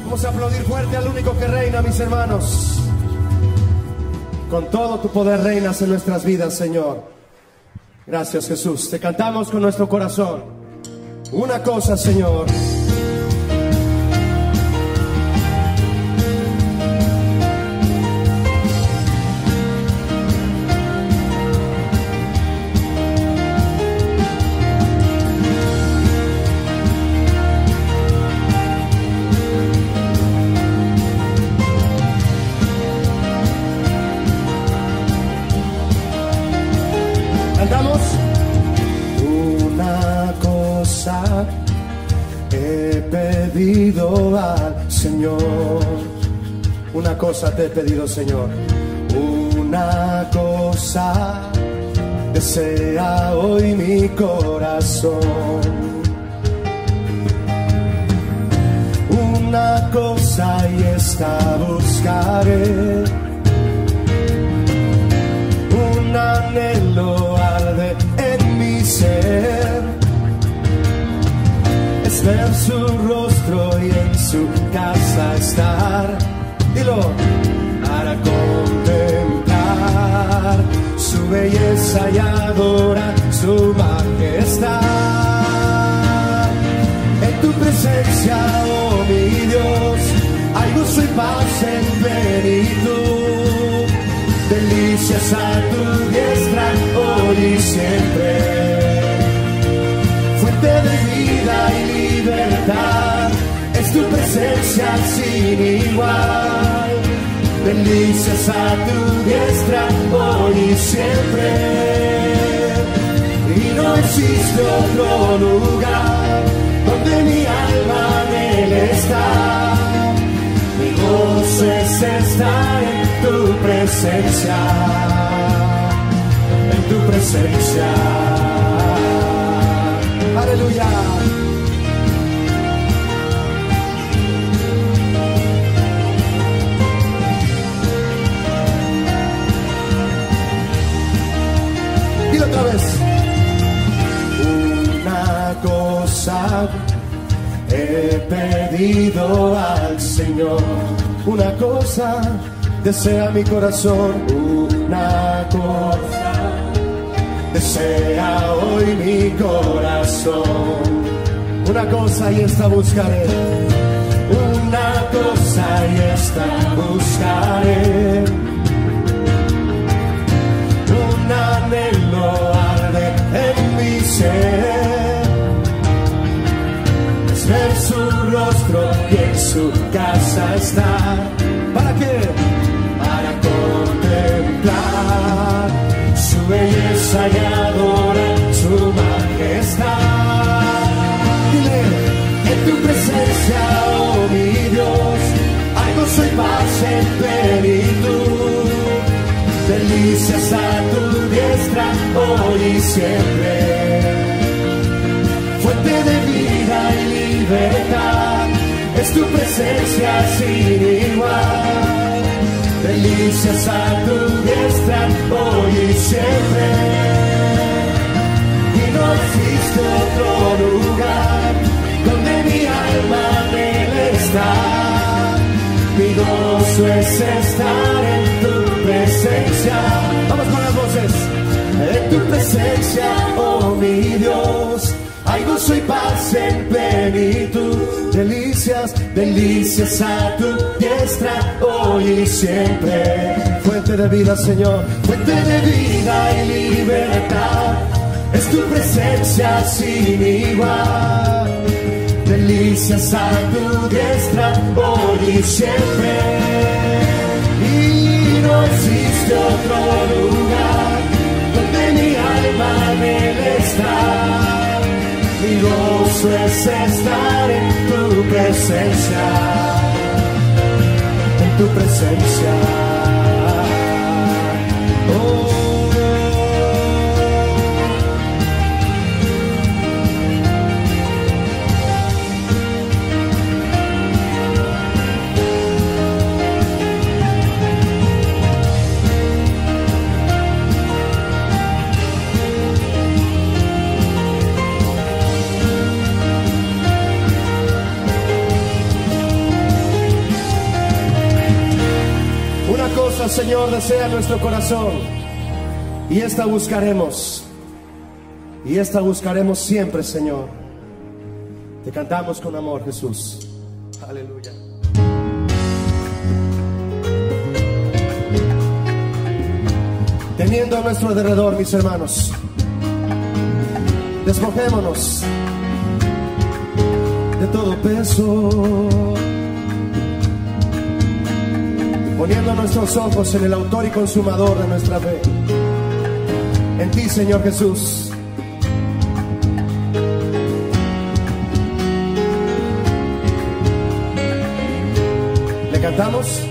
Vamos a aplaudir fuerte al único que reina, mis hermanos. Con todo tu poder reinas en nuestras vidas, Señor. Gracias, Jesús. Te cantamos con nuestro corazón. Una cosa, Señor. Cantamos. Una cosa he pedido al Señor. Una cosa te he pedido, Señor. Una cosa desea hoy mi corazón. Una cosa y esta buscaré. Un anhelo arde en mi ser, es ver su rostro y en su casa estar. Dilo. Para contemplar su belleza y adorar su majestad. En tu presencia, oh mi Dios, hay gozo y paz en plenitud. Delicias a tu diestra, hoy y siempre. Fuente de vida y libertad, es tu presencia sin igual. Delicias a tu diestra, hoy y siempre. Y no existe otro lugar donde mi alma anhele estar. Mi gozo es estar en tu presencia, en tu presencia. Aleluya. Dilo otra vez. Una cosa he pedido al Señor. Una cosa desea mi corazón. Una cosa desea hoy mi corazón. Una cosa y esta buscaré. Una cosa y esta buscaré. Un anhelo arde en mi ser, es ver su rostro y en su casa estar. ¿Para qué? Para contemplar su belleza y adorar su majestad. Dile. En tu presencia, oh mi Dios, hay gozo y paz en plenitud. Delicias a tu diestra, hoy y siempre. Fuente de vida y libertad, es tu presencia sin igual. Delicias a tu diestra, hoy y siempre. Y no existe otro lugar donde mi alma anhele estar. Mi gozo es estar en tu presencia. Vamos con las voces. En tu presencia, oh mi Dios, hay gozo y paz en plenitud. Delicias, delicias a tu diestra, hoy y siempre. Fuente de vida, Señor, fuente de vida y libertad, es tu presencia sin igual. Delicias a tu diestra, hoy y siempre. Y no existe otro lugar donde mi alma anhele estar. Mi gozo es estar en tu presencia, en tu presencia. Oh. el Señor desea nuestro corazón. Y esta buscaremos. Y esta buscaremos siempre, Señor. Te cantamos con amor, Jesús. Aleluya. Teniendo a nuestro alrededor, mis hermanos, despojémonos de todo peso, poniendo nuestros ojos en el autor y consumador de nuestra fe, en ti, Señor Jesús. ¿Le cantamos?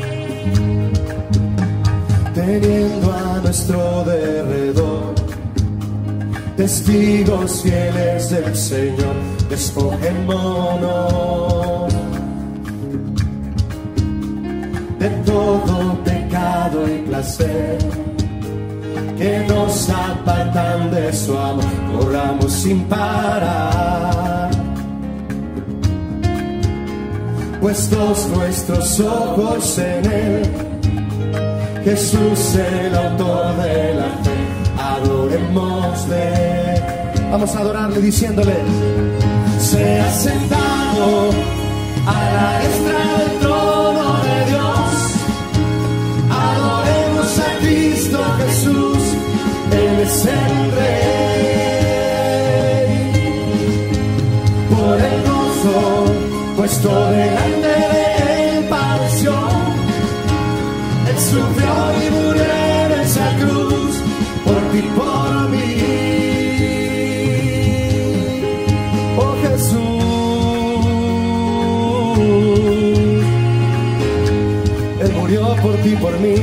Teniendo a nuestro derredor testigos fieles del Señor, despojémonos de todo pecado y placer que nos apartan de su amor. Corramos sin parar, puestos nuestros ojos en Él, Jesús, el autor de la fe. Adorémosle. Vamos a adorarle diciéndole: sea sentado a la diestra del trono de Dios. Adoremos a Cristo Jesús, Él es el Rey. Por el gozo puesto delante de Él padeció, Él sufrió y murió en esa cruz, por ti, por mí. Oh Jesús, Él murió por ti, por mí.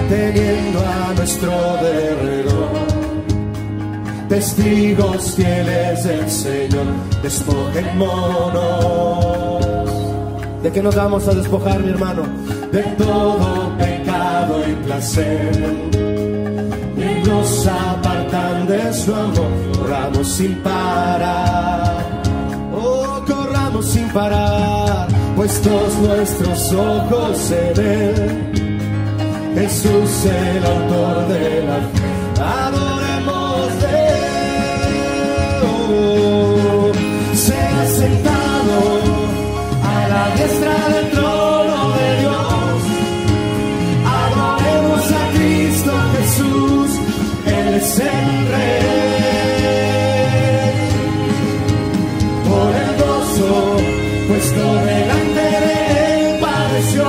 Teniendo a nuestro derredor testigos fieles del Señor, despojémonos. ¿De qué nos vamos a despojar, mi hermano? De todo pecado y placer que nos apartan de su amor. Corramos sin parar, oh, corramos sin parar, puestos nuestros ojos en Él, Jesús, el autor de la fe. Adorémosle. Sea sentado a la diestra del trono de Dios. Adoremos a Cristo Jesús, Él es el Rey. Por el gozo puesto delante de Él padeció,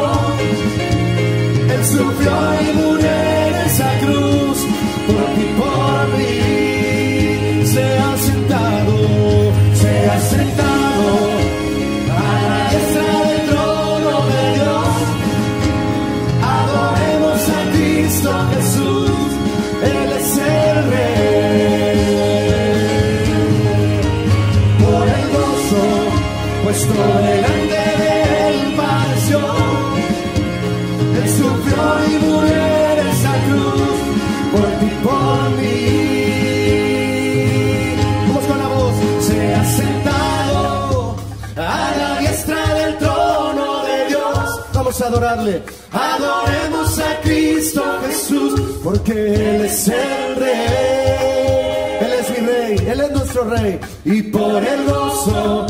Él sufrió y murió en esa cruz, por ti, por mí. Sea sentado a la diestra del trono de Dios. Adoremos a Cristo Jesús, Él es el Rey. Por el gozo puesto delante de Él padeció, Él sufrió y murió en esa cruz, por ti, por mí. Vamos con la voz. Sea sentado a la diestra del trono de Dios. Vamos a adorarle. Adoremos a Cristo Jesús, porque Él es el Rey. Él es mi Rey, Él es nuestro Rey. Y por el gozo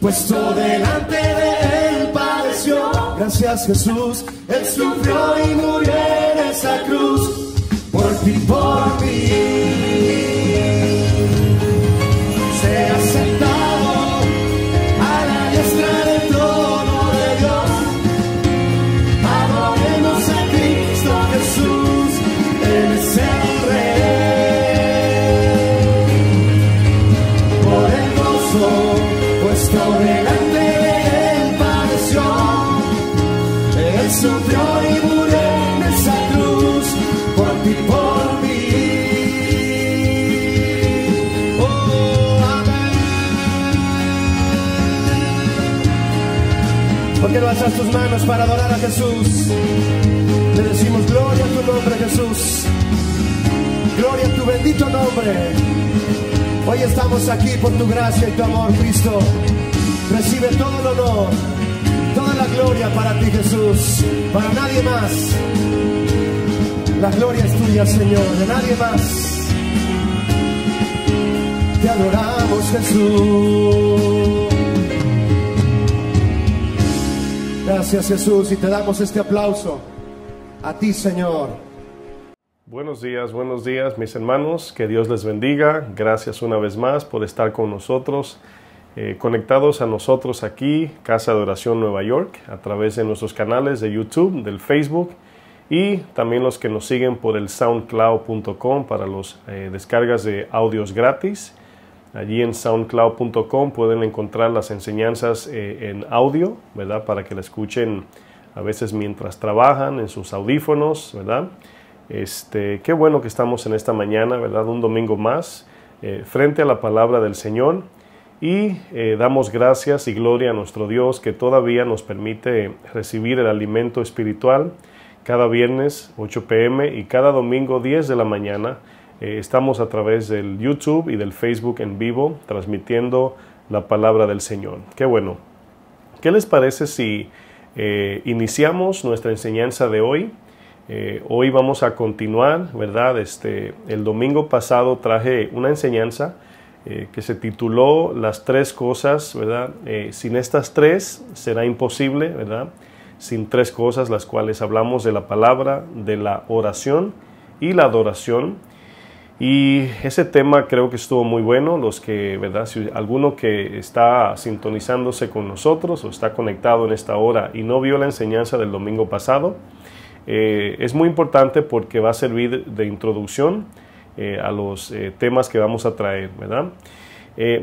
puesto delante de Él padeció. Gracias, Jesús. Él sufrió y murió en esa cruz, por ti, por mí. Sea sentado a la diestra del trono de Dios. Adoremos a Cristo Jesús, Él es el Rey. Por el gozo puesto delante de Él padeció, Él sufrió y murió en esa cruz, por ti, por mí. ¿Por qué no alzas tus manos para adorar a Jesús? Le decimos gloria a tu nombre, Jesús. Gloria a tu bendito nombre. Hoy estamos aquí por tu gracia y tu amor, Cristo. Recibe todo el honor, toda la gloria para ti, Jesús, para nadie más. La gloria es tuya, Señor, de nadie más. Te adoramos, Jesús. Gracias, Jesús, y te damos este aplauso a ti, Señor. Buenos días, mis hermanos. Que Dios les bendiga. Gracias una vez más por estar con nosotros, conectados a nosotros aquí, Casa de Oración Nueva York, a través de nuestros canales de YouTube, del Facebook, y también los que nos siguen por el soundcloud.com para las descargas de audios gratis. Allí en soundcloud.com pueden encontrar las enseñanzas en audio, ¿verdad? Para que la escuchen a veces mientras trabajan en sus audífonos, ¿verdad? Qué bueno que estamos en esta mañana, ¿verdad? Un domingo más, frente a la palabra del Señor, y damos gracias y gloria a nuestro Dios que todavía nos permite recibir el alimento espiritual cada viernes 8 p.m. y cada domingo 10 de la mañana. Estamos a través del YouTube y del Facebook en vivo transmitiendo la palabra del Señor. Qué bueno. ¿Qué les parece si iniciamos nuestra enseñanza de hoy? Hoy vamos a continuar, ¿verdad? El domingo pasado traje una enseñanza que se tituló Las tres cosas, ¿verdad? Sin estas tres será imposible, ¿verdad? Sin tres cosas, las cuales hablamos de la palabra, de la oración y la adoración. Y ese tema creo que estuvo muy bueno. Los que, ¿verdad? Si alguno que está sintonizándose con nosotros o está conectado en esta hora y no vio la enseñanza del domingo pasado, es muy importante porque va a servir de introducción a los temas que vamos a traer, ¿verdad?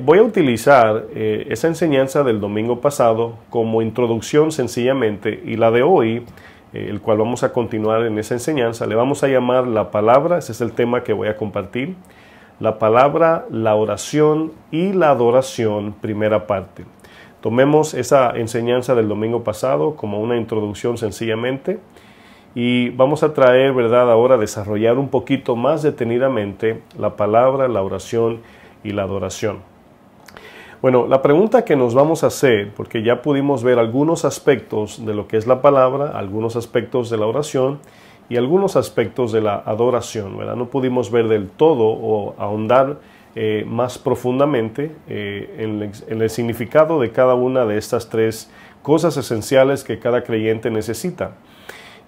Voy a utilizar esa enseñanza del domingo pasado como introducción sencillamente, y la de hoy, el cual vamos a continuar en esa enseñanza, le vamos a llamar la palabra. Ese es el tema que voy a compartir: la palabra, la oración y la adoración, primera parte. Tomemos esa enseñanza del domingo pasado como una introducción sencillamente, y vamos a traer, ¿verdad?, ahora desarrollar un poquito más detenidamente la palabra, la oración y la adoración. Bueno, la pregunta que nos vamos a hacer, porque ya pudimos ver algunos aspectos de lo que es la palabra, algunos aspectos de la oración y algunos aspectos de la adoración, ¿verdad? No pudimos ver del todo o ahondar más profundamente en el significado de cada una de estas tres cosas esenciales que cada creyente necesita.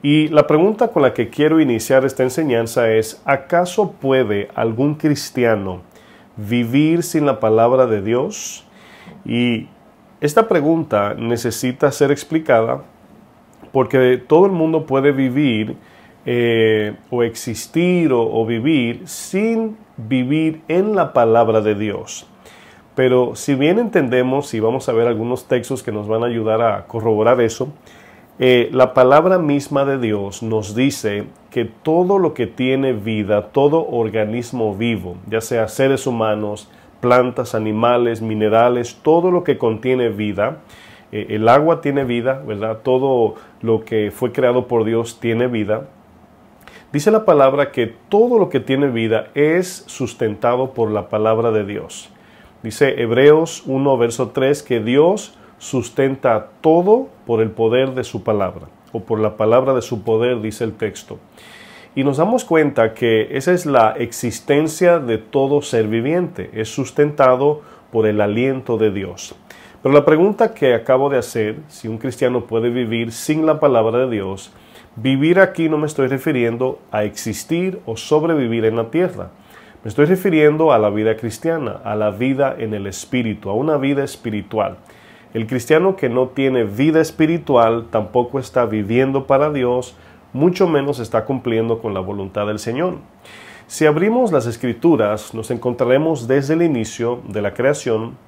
Y la pregunta con la que quiero iniciar esta enseñanza es: ¿acaso puede algún cristiano vivir sin la palabra de Dios? Y esta pregunta necesita ser explicada porque todo el mundo puede vivir o existir o vivir sin vivir en la palabra de Dios. Pero si bien entendemos, y vamos a ver algunos textos que nos van a ayudar a corroborar eso, la palabra misma de Dios nos dice que todo lo que tiene vida, todo organismo vivo, ya sea seres humanos, plantas, animales, minerales, todo lo que contiene vida, el agua tiene vida, ¿verdad? Todo lo que fue creado por Dios tiene vida. Dice la palabra que todo lo que tiene vida es sustentado por la palabra de Dios. Dice Hebreos 1, verso 3, que Dios sustenta todo por el poder de su palabra, o por la palabra de su poder, dice el texto. Y nos damos cuenta que esa es la existencia de todo ser viviente, es sustentado por el aliento de Dios. Pero la pregunta que acabo de hacer, si un cristiano puede vivir sin la palabra de Dios, vivir aquí no me estoy refiriendo a existir o sobrevivir en la tierra. Me estoy refiriendo a la vida cristiana, a la vida en el espíritu, a una vida espiritual. El cristiano que no tiene vida espiritual tampoco está viviendo para Dios, mucho menos está cumpliendo con la voluntad del Señor. Si abrimos las Escrituras, nos encontraremos desde el inicio de la creación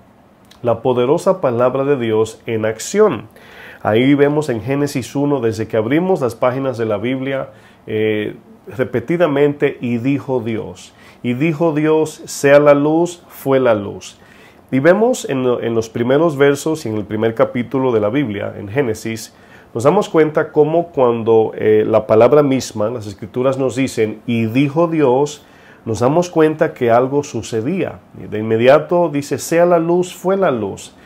la poderosa palabra de Dios en acción. Ahí vemos en Génesis 1, desde que abrimos las páginas de la Biblia, repetidamente, y dijo Dios. Y dijo Dios, sea la luz, fue la luz. Y vemos en los primeros versos y en el primer capítulo de la Biblia, en Génesis, nos damos cuenta cómo cuando la palabra misma, las Escrituras nos dicen, y dijo Dios, nos damos cuenta que algo sucedía. De inmediato dice, sea la luz, fue la luz.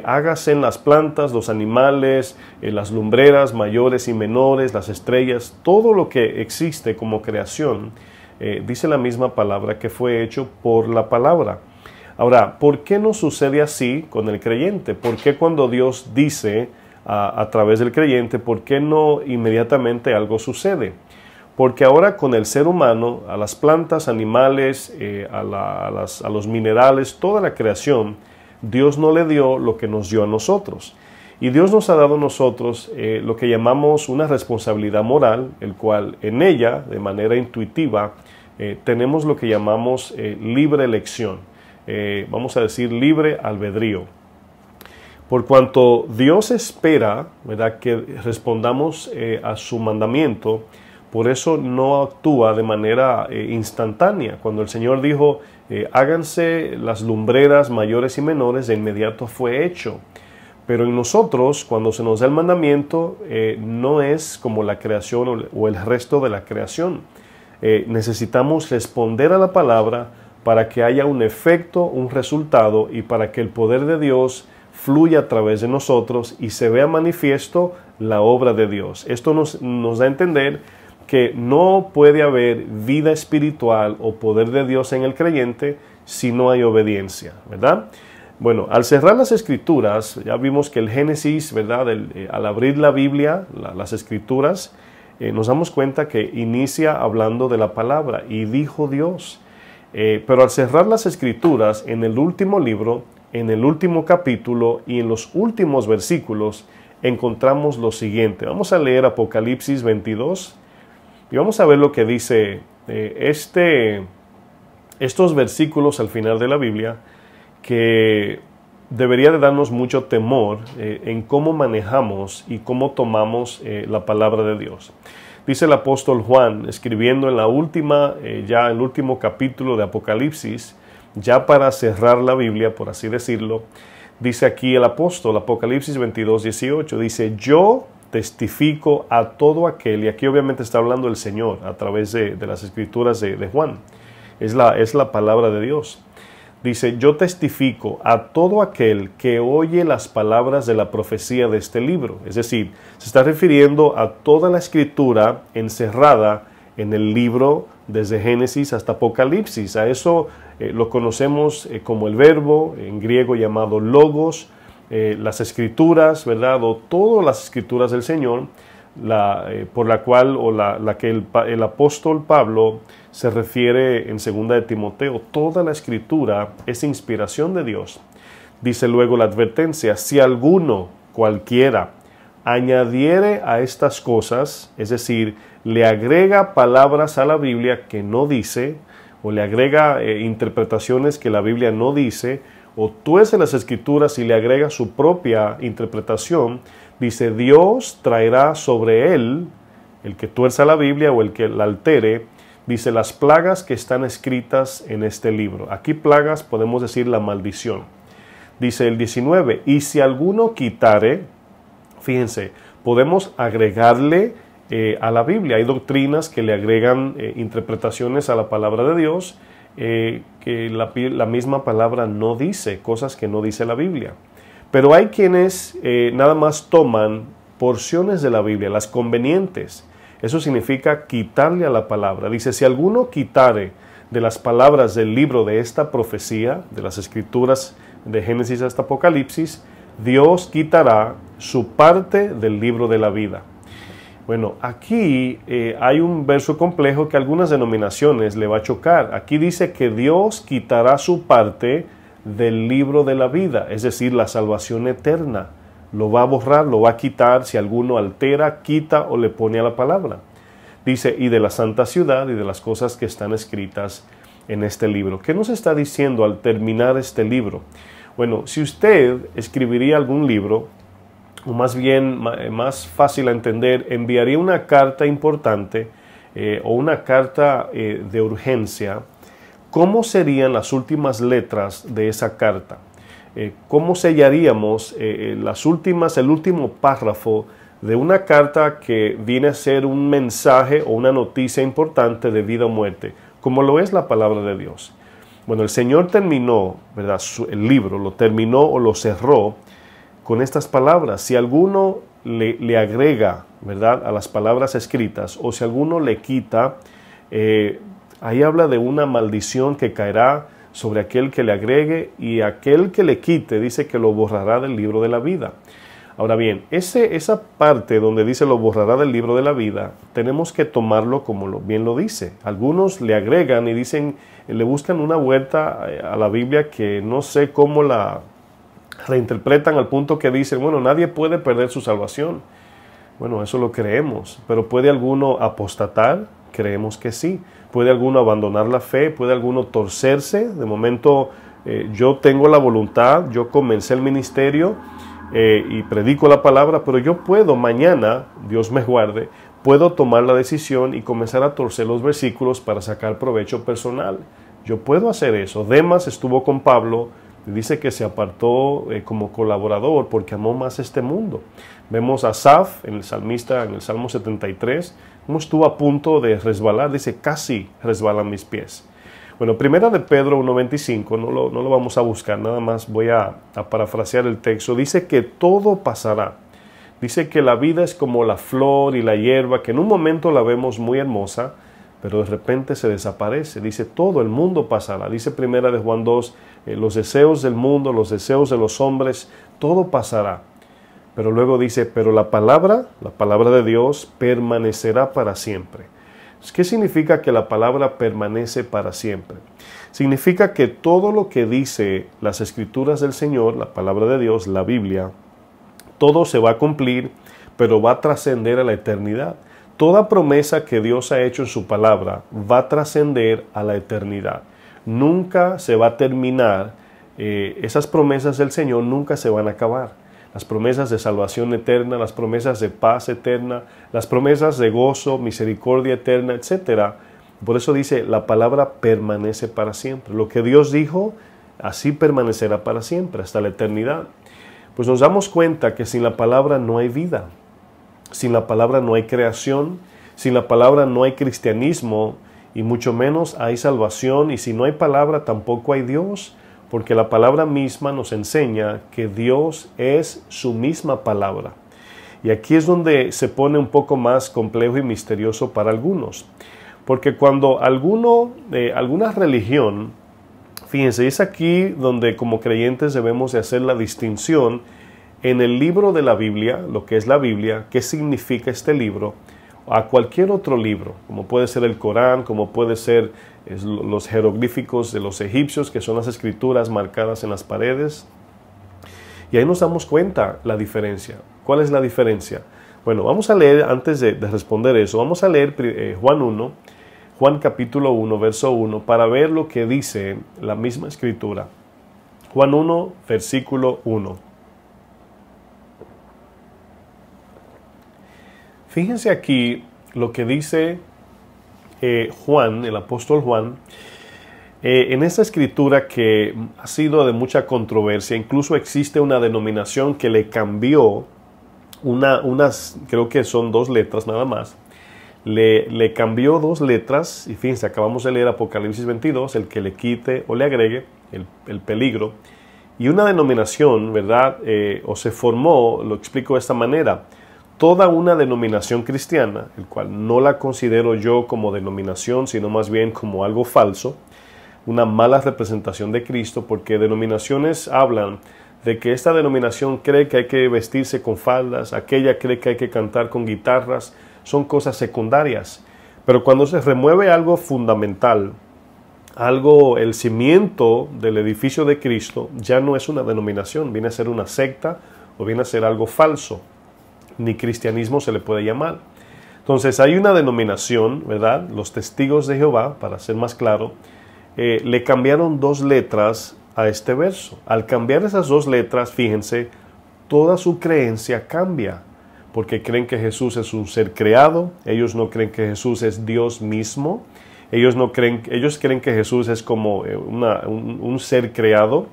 Hágase en las plantas, los animales, las lumbreras mayores y menores, las estrellas, todo lo que existe como creación, dice la misma palabra que fue hecho por la palabra. Ahora, ¿por qué no sucede así con el creyente? ¿Por qué cuando Dios dice a través del creyente, por qué no inmediatamente algo sucede? Porque ahora con el ser humano, a las plantas, animales, a los minerales, toda la creación, Dios no le dio lo que nos dio a nosotros. Y Dios nos ha dado a nosotros lo que llamamos una responsabilidad moral, el cual en ella, de manera intuitiva, tenemos lo que llamamos libre elección. Vamos a decir libre albedrío. Por cuanto Dios espera, ¿verdad?, que respondamos a su mandamiento, por eso no actúa de manera instantánea. Cuando el Señor dijo, háganse las lumbreras mayores y menores, de inmediato fue hecho. Pero en nosotros, cuando se nos da el mandamiento, no es como la creación o el resto de la creación. Necesitamos responder a la palabra para que haya un efecto, un resultado, y para que el poder de Dios fluya a través de nosotros y se vea manifiesto la obra de Dios. Esto nos da a entender que no puede haber vida espiritual o poder de Dios en el creyente si no hay obediencia, ¿verdad? Bueno, al cerrar las Escrituras, ya vimos que el Génesis, ¿verdad?, al abrir la Biblia, las Escrituras, nos damos cuenta que inicia hablando de la palabra, y dijo Dios. Pero al cerrar las Escrituras, en el último libro, en el último capítulo y en los últimos versículos, encontramos lo siguiente. Vamos a leer Apocalipsis 22 y vamos a ver lo que dice estos versículos al final de la Biblia, que debería de darnos mucho temor en cómo manejamos y cómo tomamos la palabra de Dios. Dice el apóstol Juan, escribiendo en el último capítulo de Apocalipsis, ya para cerrar la Biblia, por así decirlo, dice aquí el apóstol, Apocalipsis 22, 18, dice, yo testifico a todo aquel, y aquí obviamente está hablando el Señor a través de las Escrituras de Juan, es la palabra de Dios. Dice, yo testifico a todo aquel que oye las palabras de la profecía de este libro. Es decir, se está refiriendo a toda la Escritura encerrada en el libro desde Génesis hasta Apocalipsis. A eso lo conocemos como el verbo, en griego llamado logos, las Escrituras, ¿verdad? O todas las Escrituras del Señor, por la cual o la que el apóstol Pablo se refiere en 2 de Timoteo. Toda la Escritura es inspiración de Dios. Dice luego la advertencia, si alguno, cualquiera, añadiere a estas cosas, es decir, le agrega palabras a la Biblia que no dice, o le agrega interpretaciones que la Biblia no dice, o tuerce las Escrituras y le agrega su propia interpretación, dice, Dios traerá sobre él, el que tuerza la Biblia o el que la altere, dice, las plagas que están escritas en este libro. Aquí plagas podemos decir la maldición. Dice el 19, y si alguno quitare, fíjense, podemos agregarle a la Biblia. Hay doctrinas que le agregan interpretaciones a la palabra de Dios que la misma palabra no dice, cosas que no dice la Biblia. Pero hay quienes nada más toman porciones de la Biblia, las convenientes. Eso significa quitarle a la palabra. Dice, si alguno quitare de las palabras del libro de esta profecía, de las Escrituras de Génesis hasta Apocalipsis, Dios quitará su parte del libro de la vida. Bueno, aquí hay un verso complejo que a algunas denominaciones le va a chocar. Aquí dice que Dios quitará su parte del libro de la vida, es decir, la salvación eterna. Lo va a borrar, lo va a quitar si alguno altera, quita o le pone a la palabra. Dice, y de la santa ciudad y de las cosas que están escritas en este libro. ¿Qué nos está diciendo al terminar este libro? Bueno, si usted escribiría algún libro, o más bien, más fácil a entender, enviaría una carta importante o una carta de urgencia, ¿cómo serían las últimas letras de esa carta? ¿Cómo sellaríamos el último párrafo de una carta que viene a ser un mensaje o una noticia importante de vida o muerte? como lo es la palabra de Dios. Bueno, el Señor terminó, ¿verdad? El libro lo terminó o lo cerró con estas palabras. Si alguno le agrega, ¿verdad?, a las palabras escritas, o si alguno le quita, ahí habla de una maldición que caerá sobre aquel que le agregue, y aquel que le quite dice que lo borrará del libro de la vida. Ahora bien, esa parte donde dice lo borrará del libro de la vida, tenemos que tomarlo como bien lo dice. Algunos le agregan y dicen, le buscan una vuelta a la Biblia que no sé cómo la reinterpretan al punto que dicen, bueno, nadie puede perder su salvación. Bueno, eso lo creemos, pero ¿puede alguno apostatar? Creemos que sí. ¿Puede alguno abandonar la fe? ¿Puede alguno torcerse? De momento, yo tengo la voluntad, yo comencé el ministerio y predico la palabra, pero yo puedo mañana, Dios me guarde, puedo tomar la decisión y comenzar a torcer los versículos para sacar provecho personal. Yo puedo hacer eso. Demas estuvo con Pablo, dice que se apartó como colaborador porque amó más este mundo. Vemos a Asaf, el salmista, en el Salmo 73, cómo estuvo a punto de resbalar, dice, casi resbalan mis pies. Bueno, primera de Pedro 1.25, no lo vamos a buscar, nada más voy a parafrasear el texto. Dice que todo pasará. Dice que la vida es como la flor y la hierba, que en un momento la vemos muy hermosa, pero de repente se desaparece. Dice, todo el mundo pasará. Dice primera de Juan 2, los deseos del mundo, los deseos de los hombres, todo pasará. Pero luego dice, pero la palabra de Dios permanecerá para siempre. ¿Qué significa que la palabra permanece para siempre? Significa que todo lo que dice las Escrituras del Señor, la palabra de Dios, la Biblia, todo se va a cumplir, pero va a trascender a la eternidad. Toda promesa que Dios ha hecho en su palabra va a trascender a la eternidad. Nunca se va a terminar, esas promesas del Señor nunca se van a acabar. Las promesas de salvación eterna, las promesas de paz eterna, las promesas de gozo, misericordia eterna, etc. Por eso dice, la palabra permanece para siempre. Lo que Dios dijo, así permanecerá para siempre, hasta la eternidad. Pues nos damos cuenta que sin la palabra no hay vida, sin la palabra no hay creación, sin la palabra no hay cristianismo, y mucho menos hay salvación, y si no hay palabra tampoco hay Dios, porque la palabra misma nos enseña que Dios es su misma palabra. Y aquí es donde se pone un poco más complejo y misterioso para algunos, porque cuando alguna religión, fíjense, es aquí donde como creyentes debemos de hacer la distinción en el libro de la Biblia, lo que es la Biblia, qué significa este libro, a cualquier otro libro, como puede ser el Corán, como puede ser los jeroglíficos de los egipcios, que son las escrituras marcadas en las paredes. Y ahí nos damos cuenta la diferencia. ¿Cuál es la diferencia? Bueno, vamos a leer, antes de responder eso, vamos a leer Juan capítulo 1, verso 1, para ver lo que dice la misma escritura. Juan 1, versículo 1. Fíjense aquí lo que dice Juan, el apóstol Juan, en esta escritura que ha sido de mucha controversia. Incluso existe una denominación que le cambió creo que son 2 letras nada más, le cambió 2 letras, y fíjense, acabamos de leer Apocalipsis 22, el que le quite o le agregue, el peligro, y una denominación, ¿verdad? O se formó, lo explico de esta manera, toda una denominación cristiana, el cual no la considero yo como denominación, sino más bien como algo falso, una mala representación de Cristo, porque denominaciones hablan de que esta denominación cree que hay que vestirse con faldas, aquella cree que hay que cantar con guitarras, son cosas secundarias. Pero cuando se remueve algo fundamental, el cimiento del edificio de Cristo, ya no es una denominación, viene a ser una secta o viene a ser algo falso. Ni cristianismo se le puede llamar. Entonces hay una denominación, ¿verdad? Los Testigos de Jehová, para ser más claro, le cambiaron 2 letras a este verso. Al cambiar esas 2 letras, fíjense, toda su creencia cambia, porque creen que Jesús es un ser creado, ellos no creen que Jesús es Dios mismo, ellos creen que Jesús es como un ser creado,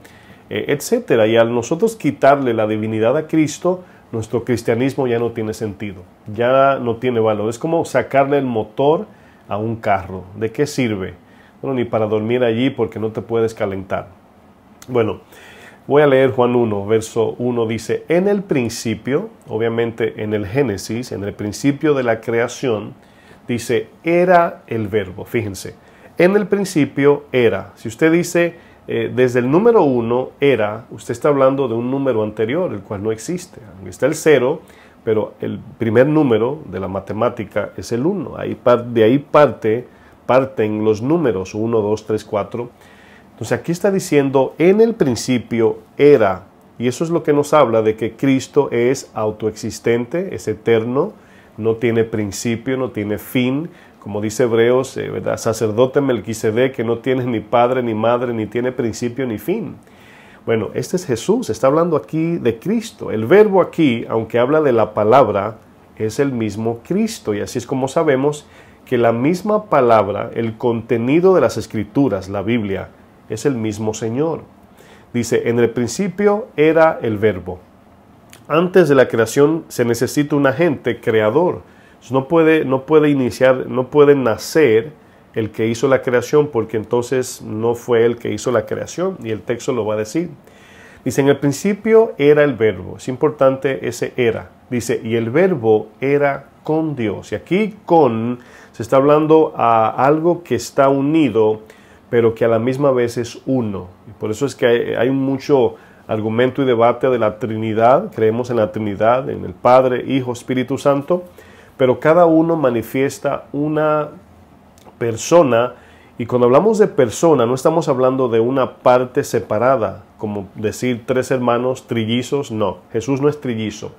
etc. Y al nosotros quitarle la divinidad a Cristo, nuestro cristianismo ya no tiene sentido, ya no tiene valor. Es como sacarle el motor a un carro. ¿De qué sirve? bueno, ni para dormir allí porque no te puedes calentar. Bueno, voy a leer Juan 1, verso 1, dice, en el principio, obviamente en el Génesis, en el principio de la creación, dice, era el verbo. Fíjense, en el principio era. Si usted dice, desde el número 1 era, usted está hablando de un número anterior, el cual no existe. Está el 0, pero el primer número de la matemática es el 1. De ahí parten los números 1, 2, 3, 4. Entonces aquí está diciendo, en el principio era. Y eso es lo que nos habla de que Cristo es autoexistente, es eterno, no tiene principio, no tiene fin. Como dice Hebreos, ¿verdad? Sacerdote Melquisedec, que no tiene ni padre ni madre, ni tiene principio ni fin. Bueno, este es Jesús, está hablando aquí de Cristo. El verbo aquí, aunque habla de la palabra, es el mismo Cristo. Y así es como sabemos que la misma palabra, el contenido de las Escrituras, la Biblia, es el mismo Señor. Dice, en el principio era el verbo. Antes de la creación se necesita un agente creador. No puede nacer el que hizo la creación, porque entonces no fue el que hizo la creación, y el texto lo va a decir. Dice, en el principio era el verbo. Es importante ese era. Dice, y el verbo era con Dios. Y aquí con se está hablando a algo que está unido, pero que a la misma vez es uno. Y por eso es que hay mucho argumento y debate de la Trinidad. Creemos en la Trinidad, en el Padre, Hijo, Espíritu Santo, pero cada uno manifiesta una persona. Y cuando hablamos de persona, no estamos hablando de una parte separada, como decir 3 hermanos trillizos. No, Jesús no es trillizo.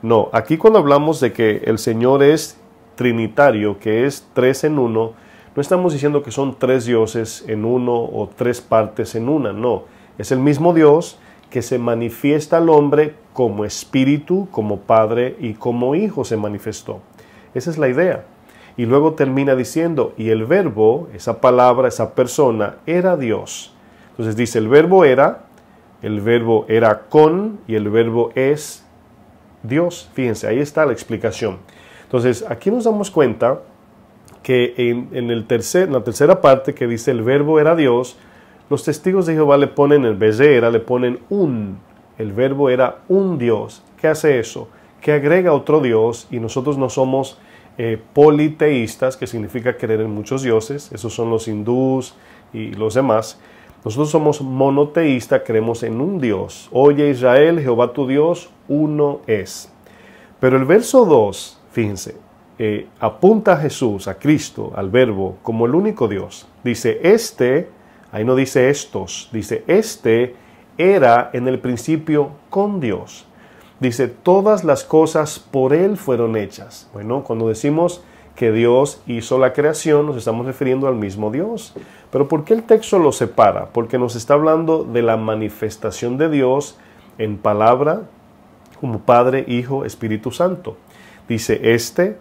No, aquí cuando hablamos de que el Señor es trinitario, que es 3 en 1, no estamos diciendo que son 3 dioses en uno o 3 partes en una. No, es el mismo Dios que se manifiesta al hombre como espíritu, como padre y como hijo se manifestó. Esa es la idea. Y luego termina diciendo, y el verbo, esa palabra, esa persona, era Dios. Entonces dice, el verbo era con, y el verbo es Dios. Fíjense, ahí está la explicación. Entonces, aquí nos damos cuenta que en la tercera parte que dice, el verbo era Dios, los testigos de Jehová le ponen, en vez de era, le ponen un. El verbo era un Dios. ¿Qué hace eso? Que agrega otro Dios, y nosotros no somos politeístas, que significa creer en muchos dioses. Esos son los hindús y los demás. Nosotros somos monoteístas, creemos en un Dios. Oye Israel, Jehová tu Dios, uno es. Pero el verso 2, fíjense, apunta a Jesús, a Cristo, al verbo, como el único Dios. Dice, ahí no dice estos, dice, era en el principio con Dios. Dice, todas las cosas por Él fueron hechas. Bueno, cuando decimos que Dios hizo la creación, nos estamos refiriendo al mismo Dios. Pero ¿por qué el texto lo separa? Porque nos está hablando de la manifestación de Dios en palabra, como Padre, Hijo, Espíritu Santo. Dice,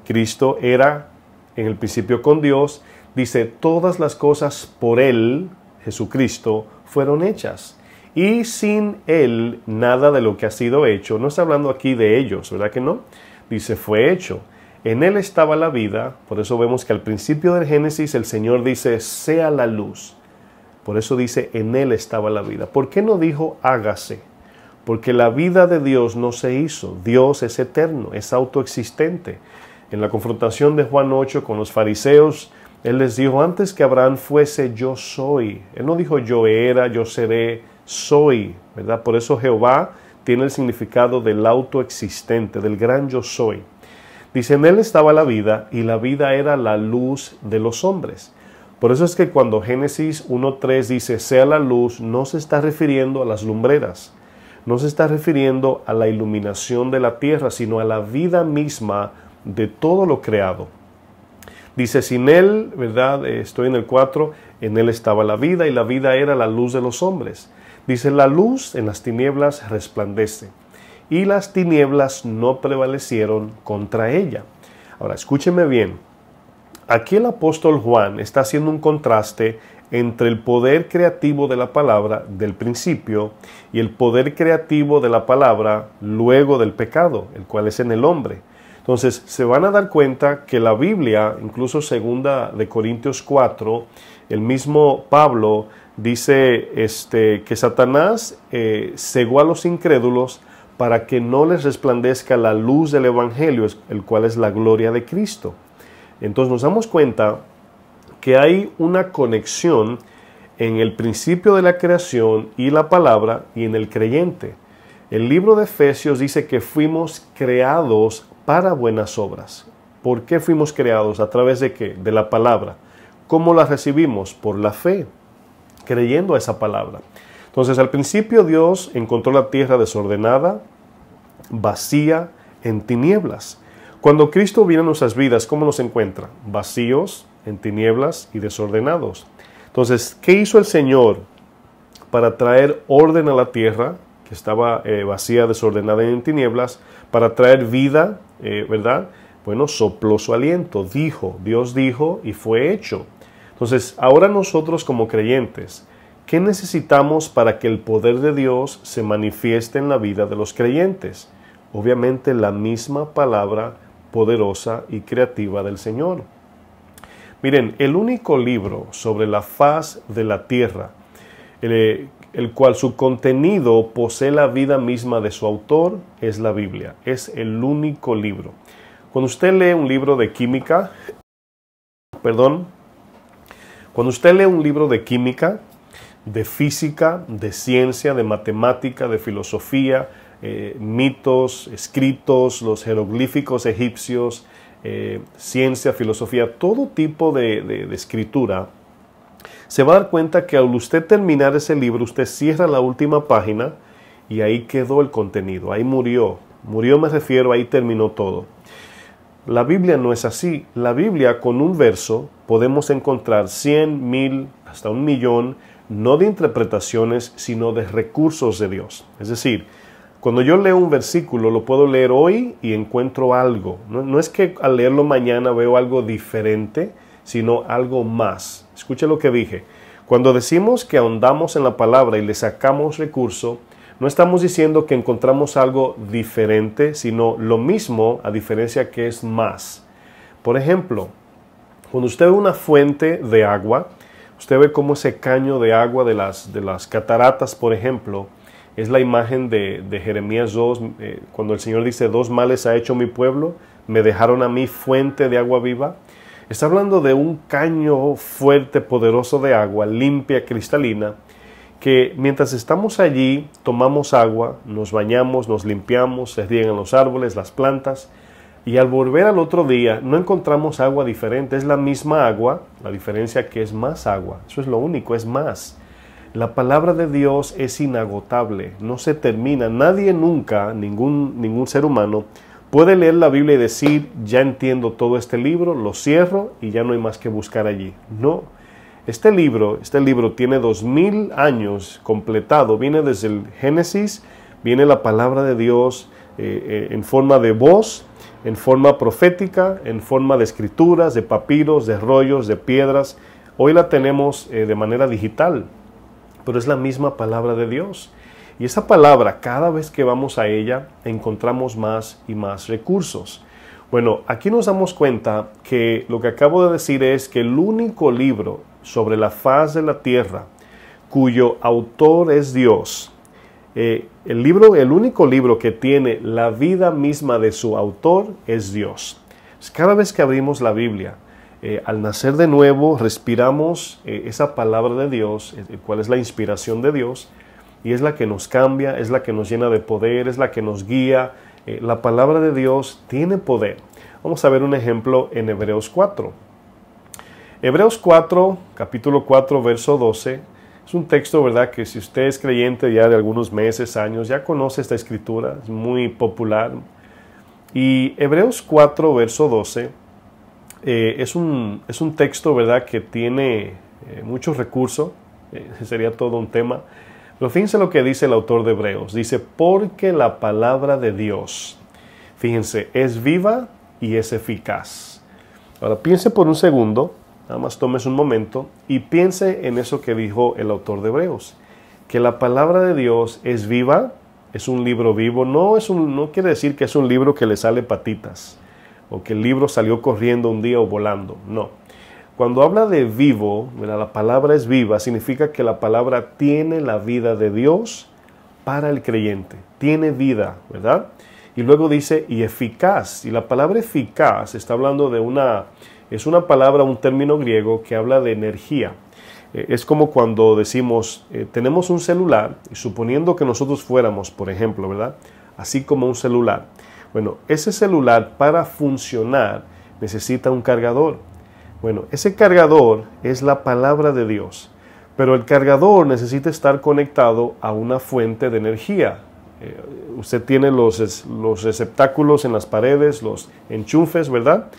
Cristo, era en el principio con Dios. Dice, todas las cosas por Él, Jesucristo, fueron hechas. Y sin Él, nada de lo que ha sido hecho. No está hablando aquí de ellos, ¿verdad que no? Dice, fue hecho. En Él estaba la vida. Por eso vemos que al principio del Génesis el Señor dice, sea la luz. Por eso dice, en Él estaba la vida. ¿Por qué no dijo, hágase? Porque la vida de Dios no se hizo. Dios es eterno, es autoexistente. En la confrontación de Juan 8 con los fariseos, Él les dijo, antes que Abraham fuese, yo soy. Él no dijo, yo era, yo seré, soy, ¿verdad? Por eso Jehová tiene el significado del autoexistente, del gran yo soy. Dice, en Él estaba la vida, y la vida era la luz de los hombres. Por eso es que cuando Génesis 1:3 dice, sea la luz, no se está refiriendo a las lumbreras, no se está refiriendo a la iluminación de la tierra, sino a la vida misma de todo lo creado. Dice, sin Él, ¿verdad? Estoy en el 4, en Él estaba la vida, y la vida era la luz de los hombres. Dice, la luz en las tinieblas resplandece, y las tinieblas no prevalecieron contra ella. Ahora, escúcheme bien. Aquí el apóstol Juan está haciendo un contraste entre el poder creativo de la palabra del principio y el poder creativo de la palabra luego del pecado, el cual es en el hombre. Entonces, se van a dar cuenta que la Biblia, incluso 2 Corintios 4, el mismo Pablo dice que Satanás cegó a los incrédulos para que no les resplandezca la luz del Evangelio, el cual es la gloria de Cristo. Entonces nos damos cuenta que hay una conexión en el principio de la creación y la palabra y en el creyente. El libro de Efesios dice que fuimos creados para buenas obras. ¿Por qué fuimos creados? ¿A través de qué? De la palabra. ¿Cómo la recibimos? Por la fe, creyendo a esa palabra. Entonces, al principio Dios encontró la tierra desordenada, vacía, en tinieblas. Cuando Cristo viene a nuestras vidas, ¿cómo nos encuentra? Vacíos, en tinieblas y desordenados. Entonces, ¿qué hizo el Señor para traer orden a la tierra, que estaba vacía, desordenada y en tinieblas, para traer vida, ¿verdad? Bueno, sopló su aliento, dijo, Dios dijo y fue hecho. Entonces, ahora nosotros como creyentes, ¿qué necesitamos para que el poder de Dios se manifieste en la vida de los creyentes? Obviamente la misma palabra poderosa y creativa del Señor. Miren, el único libro sobre la faz de la tierra, el cual su contenido posee la vida misma de su autor, es la Biblia. Es el único libro. Cuando usted lee un libro de química, cuando usted lee un libro de química, de física, de ciencia, de matemática, de filosofía, mitos, escritos, los jeroglíficos egipcios, ciencia, filosofía, todo tipo de escritura, se va a dar cuenta que al usted terminar ese libro, usted cierra la última página y ahí quedó el contenido, ahí murió. Murió me refiero, ahí terminó todo. La Biblia no es así. La Biblia, con un verso, podemos encontrar 100, 1000, hasta 1,000,000, no de interpretaciones, sino de recursos de Dios. Es decir, cuando yo leo un versículo, lo puedo leer hoy y encuentro algo. No es que al leerlo mañana veo algo diferente, sino algo más. Escuche lo que dije. Cuando decimos que ahondamos en la palabra y le sacamos recurso, no estamos diciendo que encontramos algo diferente, sino lo mismo, a diferencia que es más. Por ejemplo, cuando usted ve una fuente de agua, usted ve cómo ese caño de agua de las cataratas, por ejemplo, es la imagen de Jeremías 2, cuando el Señor dice, 2 males ha hecho mi pueblo, me dejaron a mí fuente de agua viva. Está hablando de un caño fuerte, poderoso de agua, limpia, cristalina, que mientras estamos allí, tomamos agua, nos bañamos, nos limpiamos, se riegan los árboles, las plantas, y al volver al otro día no encontramos agua diferente, es la misma agua, la diferencia que es más agua, eso es lo único, es más. La palabra de Dios es inagotable, no se termina, nadie nunca, ningún ser humano, puede leer la Biblia y decir, ya entiendo todo este libro, lo cierro y ya no hay más que buscar allí. No. Este libro tiene 2000 años completado, viene desde el Génesis, viene la palabra de Dios en forma de voz, en forma profética, en forma de escrituras, de papiros, de rollos, de piedras. Hoy la tenemos de manera digital, pero es la misma palabra de Dios. Y esa palabra, cada vez que vamos a ella, encontramos más y más recursos. Bueno, aquí nos damos cuenta que lo que acabo de decir es que el único libro sobre la faz de la tierra cuyo autor es Dios, el único libro que tiene la vida misma de su autor es Dios. Cada vez que abrimos la Biblia, al nacer de nuevo, respiramos esa palabra de Dios, el cual es la inspiración de Dios, y es la que nos cambia, es la que nos llena de poder, es la que nos guía. La palabra de Dios tiene poder. Vamos a ver un ejemplo en Hebreos 4. Hebreos 4, capítulo 4, verso 12, es un texto, ¿verdad?, que si usted es creyente ya de algunos meses, años, ya conoce esta escritura, es muy popular. Y Hebreos 4, verso 12, es un texto, ¿verdad?, que tiene muchos recursos, sería todo un tema. Pero fíjense lo que dice el autor de Hebreos, dice, porque la palabra de Dios, fíjense, es viva y es eficaz. Ahora piense por un segundo, nada más tomes un momento y piense en eso que dijo el autor de Hebreos, que la palabra de Dios es viva, es un libro vivo, no quiere decir que es un libro que le sale patitas. o que el libro salió corriendo un día o volando. No. Cuando habla de vivo, ¿verdad? La palabra es viva, significa que la palabra tiene la vida de Dios para el creyente. Tiene vida, ¿verdad? Y luego dice, y eficaz. Y la palabra eficaz está hablando de es una palabra, un término griego que habla de energía. Es como cuando decimos, tenemos un celular, y suponiendo que nosotros fuéramos, por ejemplo, ¿verdad? Así como un celular. Bueno, ese celular para funcionar necesita un cargador. Bueno, ese cargador es la palabra de Dios, pero el cargador necesita estar conectado a una fuente de energía. Usted tiene los receptáculos en las paredes, los enchufes, ¿verdad?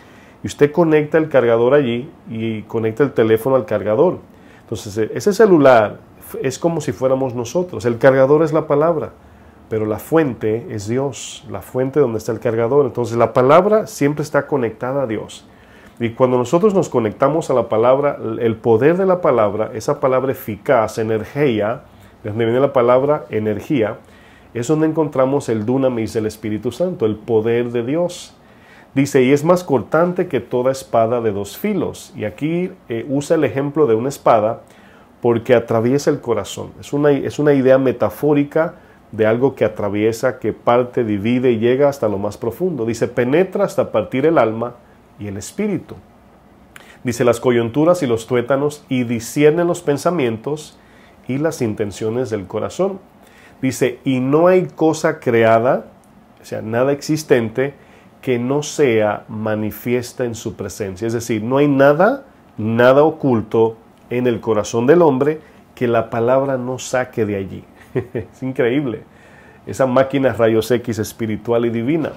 Y usted conecta el cargador allí y conecta el teléfono al cargador. Entonces, ese celular es como si fuéramos nosotros. El cargador es la palabra, pero la fuente es Dios, la fuente donde está el cargador. Entonces, la palabra siempre está conectada a Dios. Y cuando nosotros nos conectamos a la palabra, el poder de la palabra, esa palabra eficaz, energía, de donde viene la palabra energía, es donde encontramos el dunamis del Espíritu Santo, el poder de Dios. Dice, y es más cortante que toda espada de dos filos. Y aquí usa el ejemplo de una espada porque atraviesa el corazón. Es una idea metafórica de algo que atraviesa, que parte, divide y llega hasta lo más profundo. Dice, penetra hasta partir el alma y el espíritu. Dice, las coyunturas y los tuétanos, y discierne los pensamientos y las intenciones del corazón. Dice, y no hay cosa creada, o sea, nada existente, que no sea manifiesta en su presencia. Es decir, no hay nada oculto en el corazón del hombre que la palabra no saque de allí. Es increíble. Esa máquina rayos X espiritual y divina.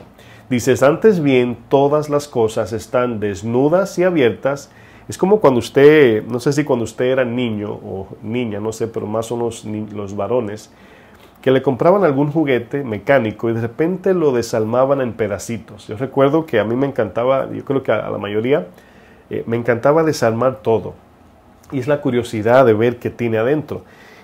Dices, antes bien, todas las cosas están desnudas y abiertas. Es como cuando usted, no sé si cuando usted era niño o niña, no sé, pero más son los varones, que le compraban algún juguete mecánico y de repente lo desalmaban en pedacitos. Yo recuerdo que a mí me encantaba, yo creo que a la mayoría, me encantaba desarmar todo. Y es la curiosidad de ver qué tiene adentro.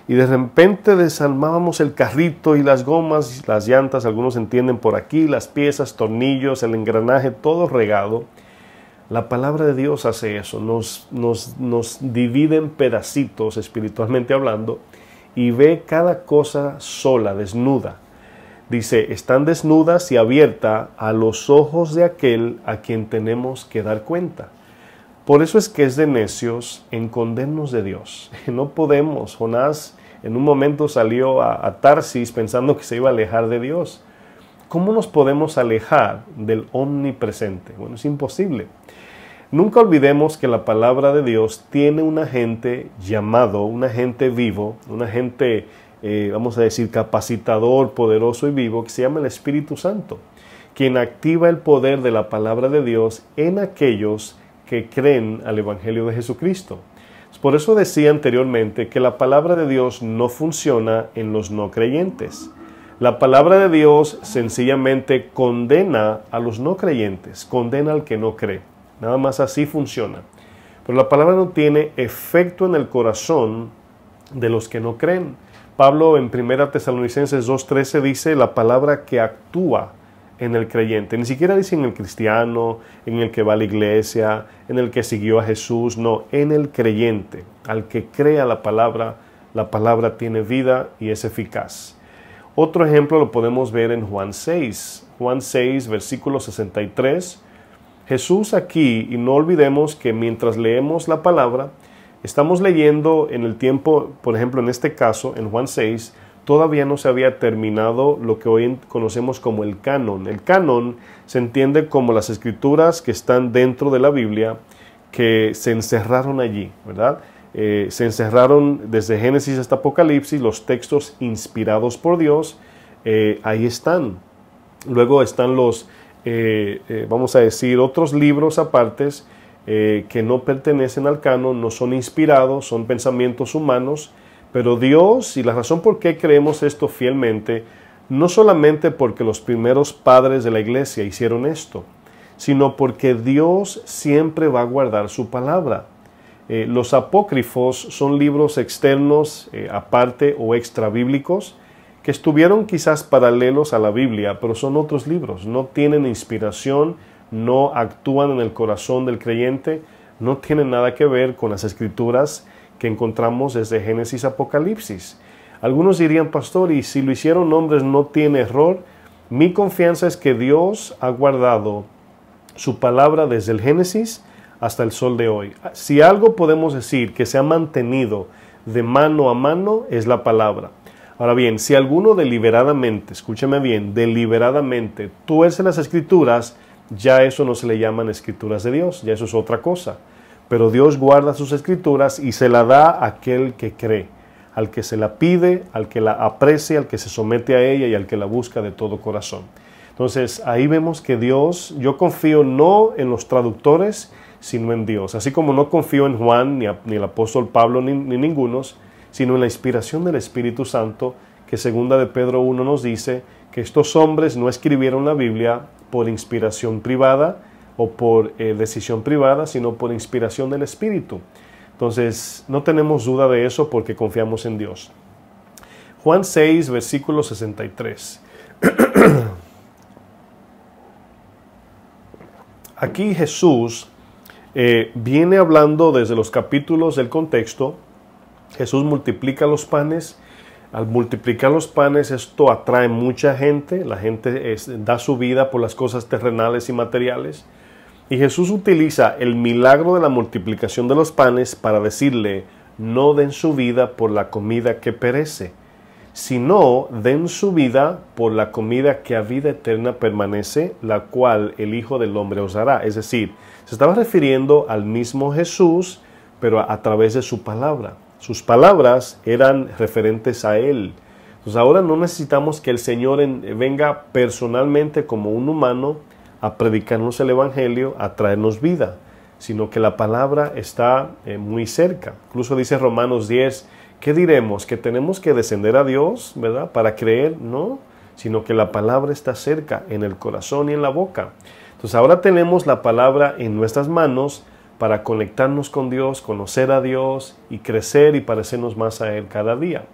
Y de repente desalmábamos el carrito y las gomas, las llantas, algunos entienden por aquí, las piezas, tornillos, el engranaje, todo regado. La palabra de Dios hace eso, nos divide en pedacitos espiritualmente hablando y ve cada cosa sola, desnuda. Dice, están desnudas y abiertas a los ojos de aquel a quien tenemos que dar cuenta. Por eso es que es de necios escondernos de Dios. No podemos. Jonás en un momento salió a Tarsis pensando que se iba a alejar de Dios. ¿Cómo nos podemos alejar del omnipresente? Bueno, es imposible. Nunca olvidemos que la palabra de Dios tiene un agente llamado, un agente vivo, un agente, vamos a decir, capacitador, poderoso y vivo, que se llama el Espíritu Santo, quien activa el poder de la palabra de Dios en aquellos que creen al Evangelio de Jesucristo. Por eso decía anteriormente que la palabra de Dios no funciona en los no creyentes. La palabra de Dios sencillamente condena a los no creyentes, condena al que no cree. Nada más así funciona. Pero la palabra no tiene efecto en el corazón de los que no creen. Pablo en 1 Tesalonicenses 2:13 dice la palabra que actúa en el creyente. Ni siquiera dice en el cristiano, en el que va a la iglesia, en el que siguió a Jesús. No, en el creyente. Al que crea la palabra tiene vida y es eficaz. Otro ejemplo lo podemos ver en Juan 6. Juan 6, versículo 63. Jesús aquí, y no olvidemos que mientras leemos la palabra, estamos leyendo en el tiempo, por ejemplo en este caso, en Juan 6, todavía no se había terminado lo que hoy conocemos como el canon. El canon se entiende como las escrituras que están dentro de la Biblia, que se encerraron allí, ¿verdad? Se encerraron desde Génesis hasta Apocalipsis, los textos inspirados por Dios, ahí están. Luego están los, vamos a decir, otros libros apartes que no pertenecen al canon, no son inspirados, son pensamientos humanos, pero Dios, y la razón por qué creemos esto fielmente, no solamente porque los primeros padres de la iglesia hicieron esto, sino porque Dios siempre va a guardar su palabra. Los apócrifos son libros externos, aparte o extrabíblicos, que estuvieron quizás paralelos a la Biblia, pero son otros libros, no tienen inspiración, no actúan en el corazón del creyente, no tienen nada que ver con las escrituras que encontramos desde Génesis a Apocalipsis. Algunos dirían, pastor, y si lo hicieron hombres no tiene error. Mi confianza es que Dios ha guardado su palabra desde el Génesis hasta el sol de hoy. Si algo podemos decir que se ha mantenido de mano a mano es la palabra. Ahora bien, si alguno deliberadamente, escúchame bien, deliberadamente tuerce las escrituras, ya eso no se le llaman escrituras de Dios, ya eso es otra cosa. Pero Dios guarda sus escrituras y se la da a aquel que cree, al que se la pide, al que la aprecia, al que se somete a ella y al que la busca de todo corazón. Entonces, ahí vemos que Dios, yo confío no en los traductores, sino en Dios. Así como no confío en Juan, ni el apóstol Pablo, ni ningunos, sino en la inspiración del Espíritu Santo, que segunda de Pedro 1 nos dice que estos hombres no escribieron la Biblia por inspiración privada o por decisión privada, sino por inspiración del Espíritu. Entonces, no tenemos duda de eso porque confiamos en Dios. Juan 6, versículo 63. Aquí Jesús viene hablando desde los capítulos del contexto. Jesús multiplica los panes. Al multiplicar los panes, esto atrae mucha gente. La gente da su vida por las cosas terrenales y materiales. Y Jesús utiliza el milagro de la multiplicación de los panes para decirle, no den su vida por la comida que perece, sino den su vida por la comida que a vida eterna permanece, la cual el Hijo del Hombre os dará. Es decir, se estaba refiriendo al mismo Jesús, pero a través de su palabra. Sus palabras eran referentes a Él. Entonces ahora no necesitamos que el Señor venga personalmente como un humano a predicarnos el Evangelio, a traernos vida, sino que la palabra está muy cerca. Incluso dice Romanos 10, ¿qué diremos? ¿Que tenemos que descender a Dios, verdad, para creer? No, sino que la palabra está cerca, en el corazón y en la boca. Entonces ahora tenemos la palabra en nuestras manos para conectarnos con Dios, conocer a Dios y crecer y parecernos más a Él cada día.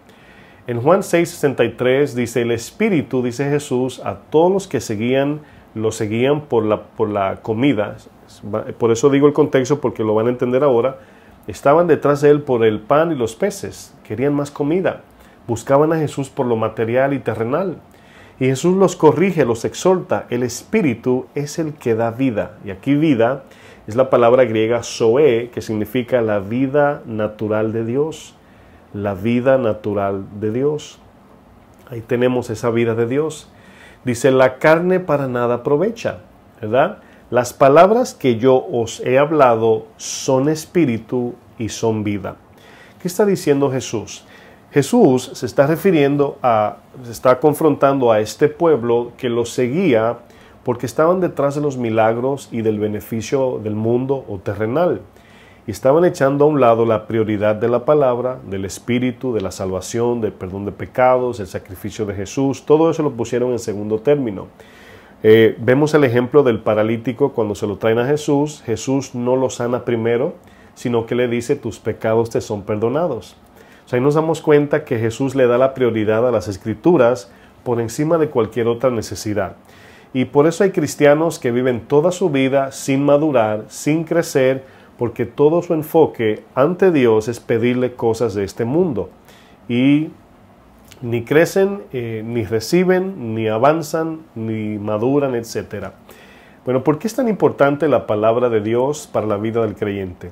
En Juan 6:63 dice, el Espíritu, dice Jesús, a todos los que lo seguían por la comida. Por eso digo el contexto, porque lo van a entender ahora. Estaban detrás de Él por el pan y los peces. Querían más comida. Buscaban a Jesús por lo material y terrenal. Y Jesús los corrige, los exhorta. El Espíritu es el que da vida. Y aquí vida es la palabra griega zoe, que significa la vida natural de Dios. La vida natural de Dios. Ahí tenemos esa vida de Dios. Dice, la carne para nada aprovecha, ¿verdad? Las palabras que yo os he hablado son espíritu y son vida. ¿Qué está diciendo Jesús? Jesús se está confrontando a este pueblo que lo seguía porque estaban detrás de los milagros y del beneficio del mundo o terrenal. Y estaban echando a un lado la prioridad de la palabra, del Espíritu, de la salvación, del perdón de pecados, el sacrificio de Jesús. Todo eso lo pusieron en segundo término. Vemos el ejemplo del paralítico cuando se lo traen a Jesús. Jesús no lo sana primero, sino que le dice, tus pecados te son perdonados. O sea, ahí nos damos cuenta que Jesús le da la prioridad a las Escrituras por encima de cualquier otra necesidad. Y por eso hay cristianos que viven toda su vida sin madurar, sin crecer, porque todo su enfoque ante Dios es pedirle cosas de este mundo. Y ni crecen, ni reciben, ni avanzan, ni maduran, etc. Bueno, ¿por qué es tan importante la palabra de Dios para la vida del creyente?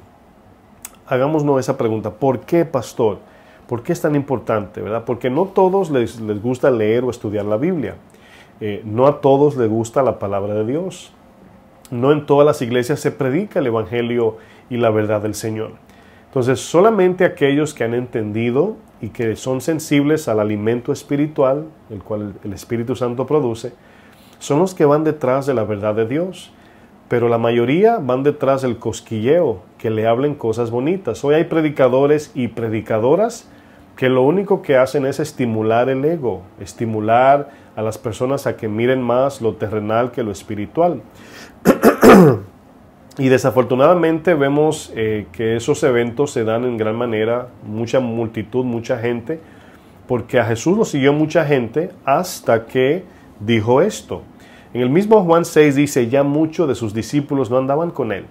Hagámonos esa pregunta. ¿Por qué, pastor? ¿Por qué es tan importante? ¿Verdad? Porque no a todos les gusta leer o estudiar la Biblia. No a todos les gusta la palabra de Dios. No en todas las iglesias se predica el Evangelio y la verdad del Señor. Entonces, solamente aquellos que han entendido y que son sensibles al alimento espiritual, el cual el Espíritu Santo produce, son los que van detrás de la verdad de Dios. Pero la mayoría van detrás del cosquilleo, que le hablen cosas bonitas. Hoy hay predicadores y predicadoras que lo único que hacen es estimular el ego, estimular a las personas a que miren más lo terrenal que lo espiritual. Y desafortunadamente vemos que esos eventos se dan en gran manera, mucha multitud, mucha gente, porque a Jesús lo siguió mucha gente hasta que dijo esto. En el mismo Juan 6 dice, ya muchos de sus discípulos no andaban con él.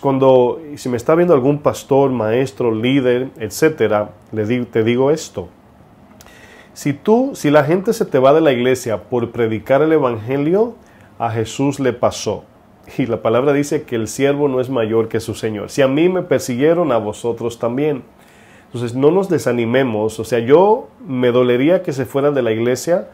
Cuando, si me está viendo algún pastor, maestro, líder, etcétera, te digo esto. Si la gente se te va de la iglesia por predicar el evangelio, a Jesús le pasó. Y la palabra dice que el siervo no es mayor que su Señor. Si a mí me persiguieron, a vosotros también. Entonces no nos desanimemos. O sea, yo me dolería que se fueran de la iglesia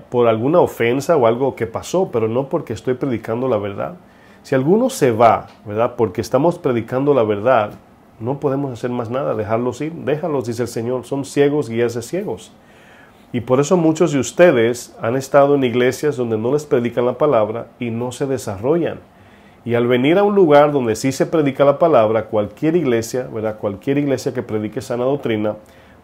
por alguna ofensa o algo que pasó, pero no porque estoy predicando la verdad. Si alguno se va, ¿verdad? Porque estamos predicando la verdad, no podemos hacer más nada, dejarlos ir. Déjalos, dice el Señor, son ciegos, guías de ciegos. Y por eso muchos de ustedes han estado en iglesias donde no les predican la palabra y no se desarrollan. Y al venir a un lugar donde sí se predica la palabra, cualquier iglesia, ¿verdad? Cualquier iglesia que predique sana doctrina,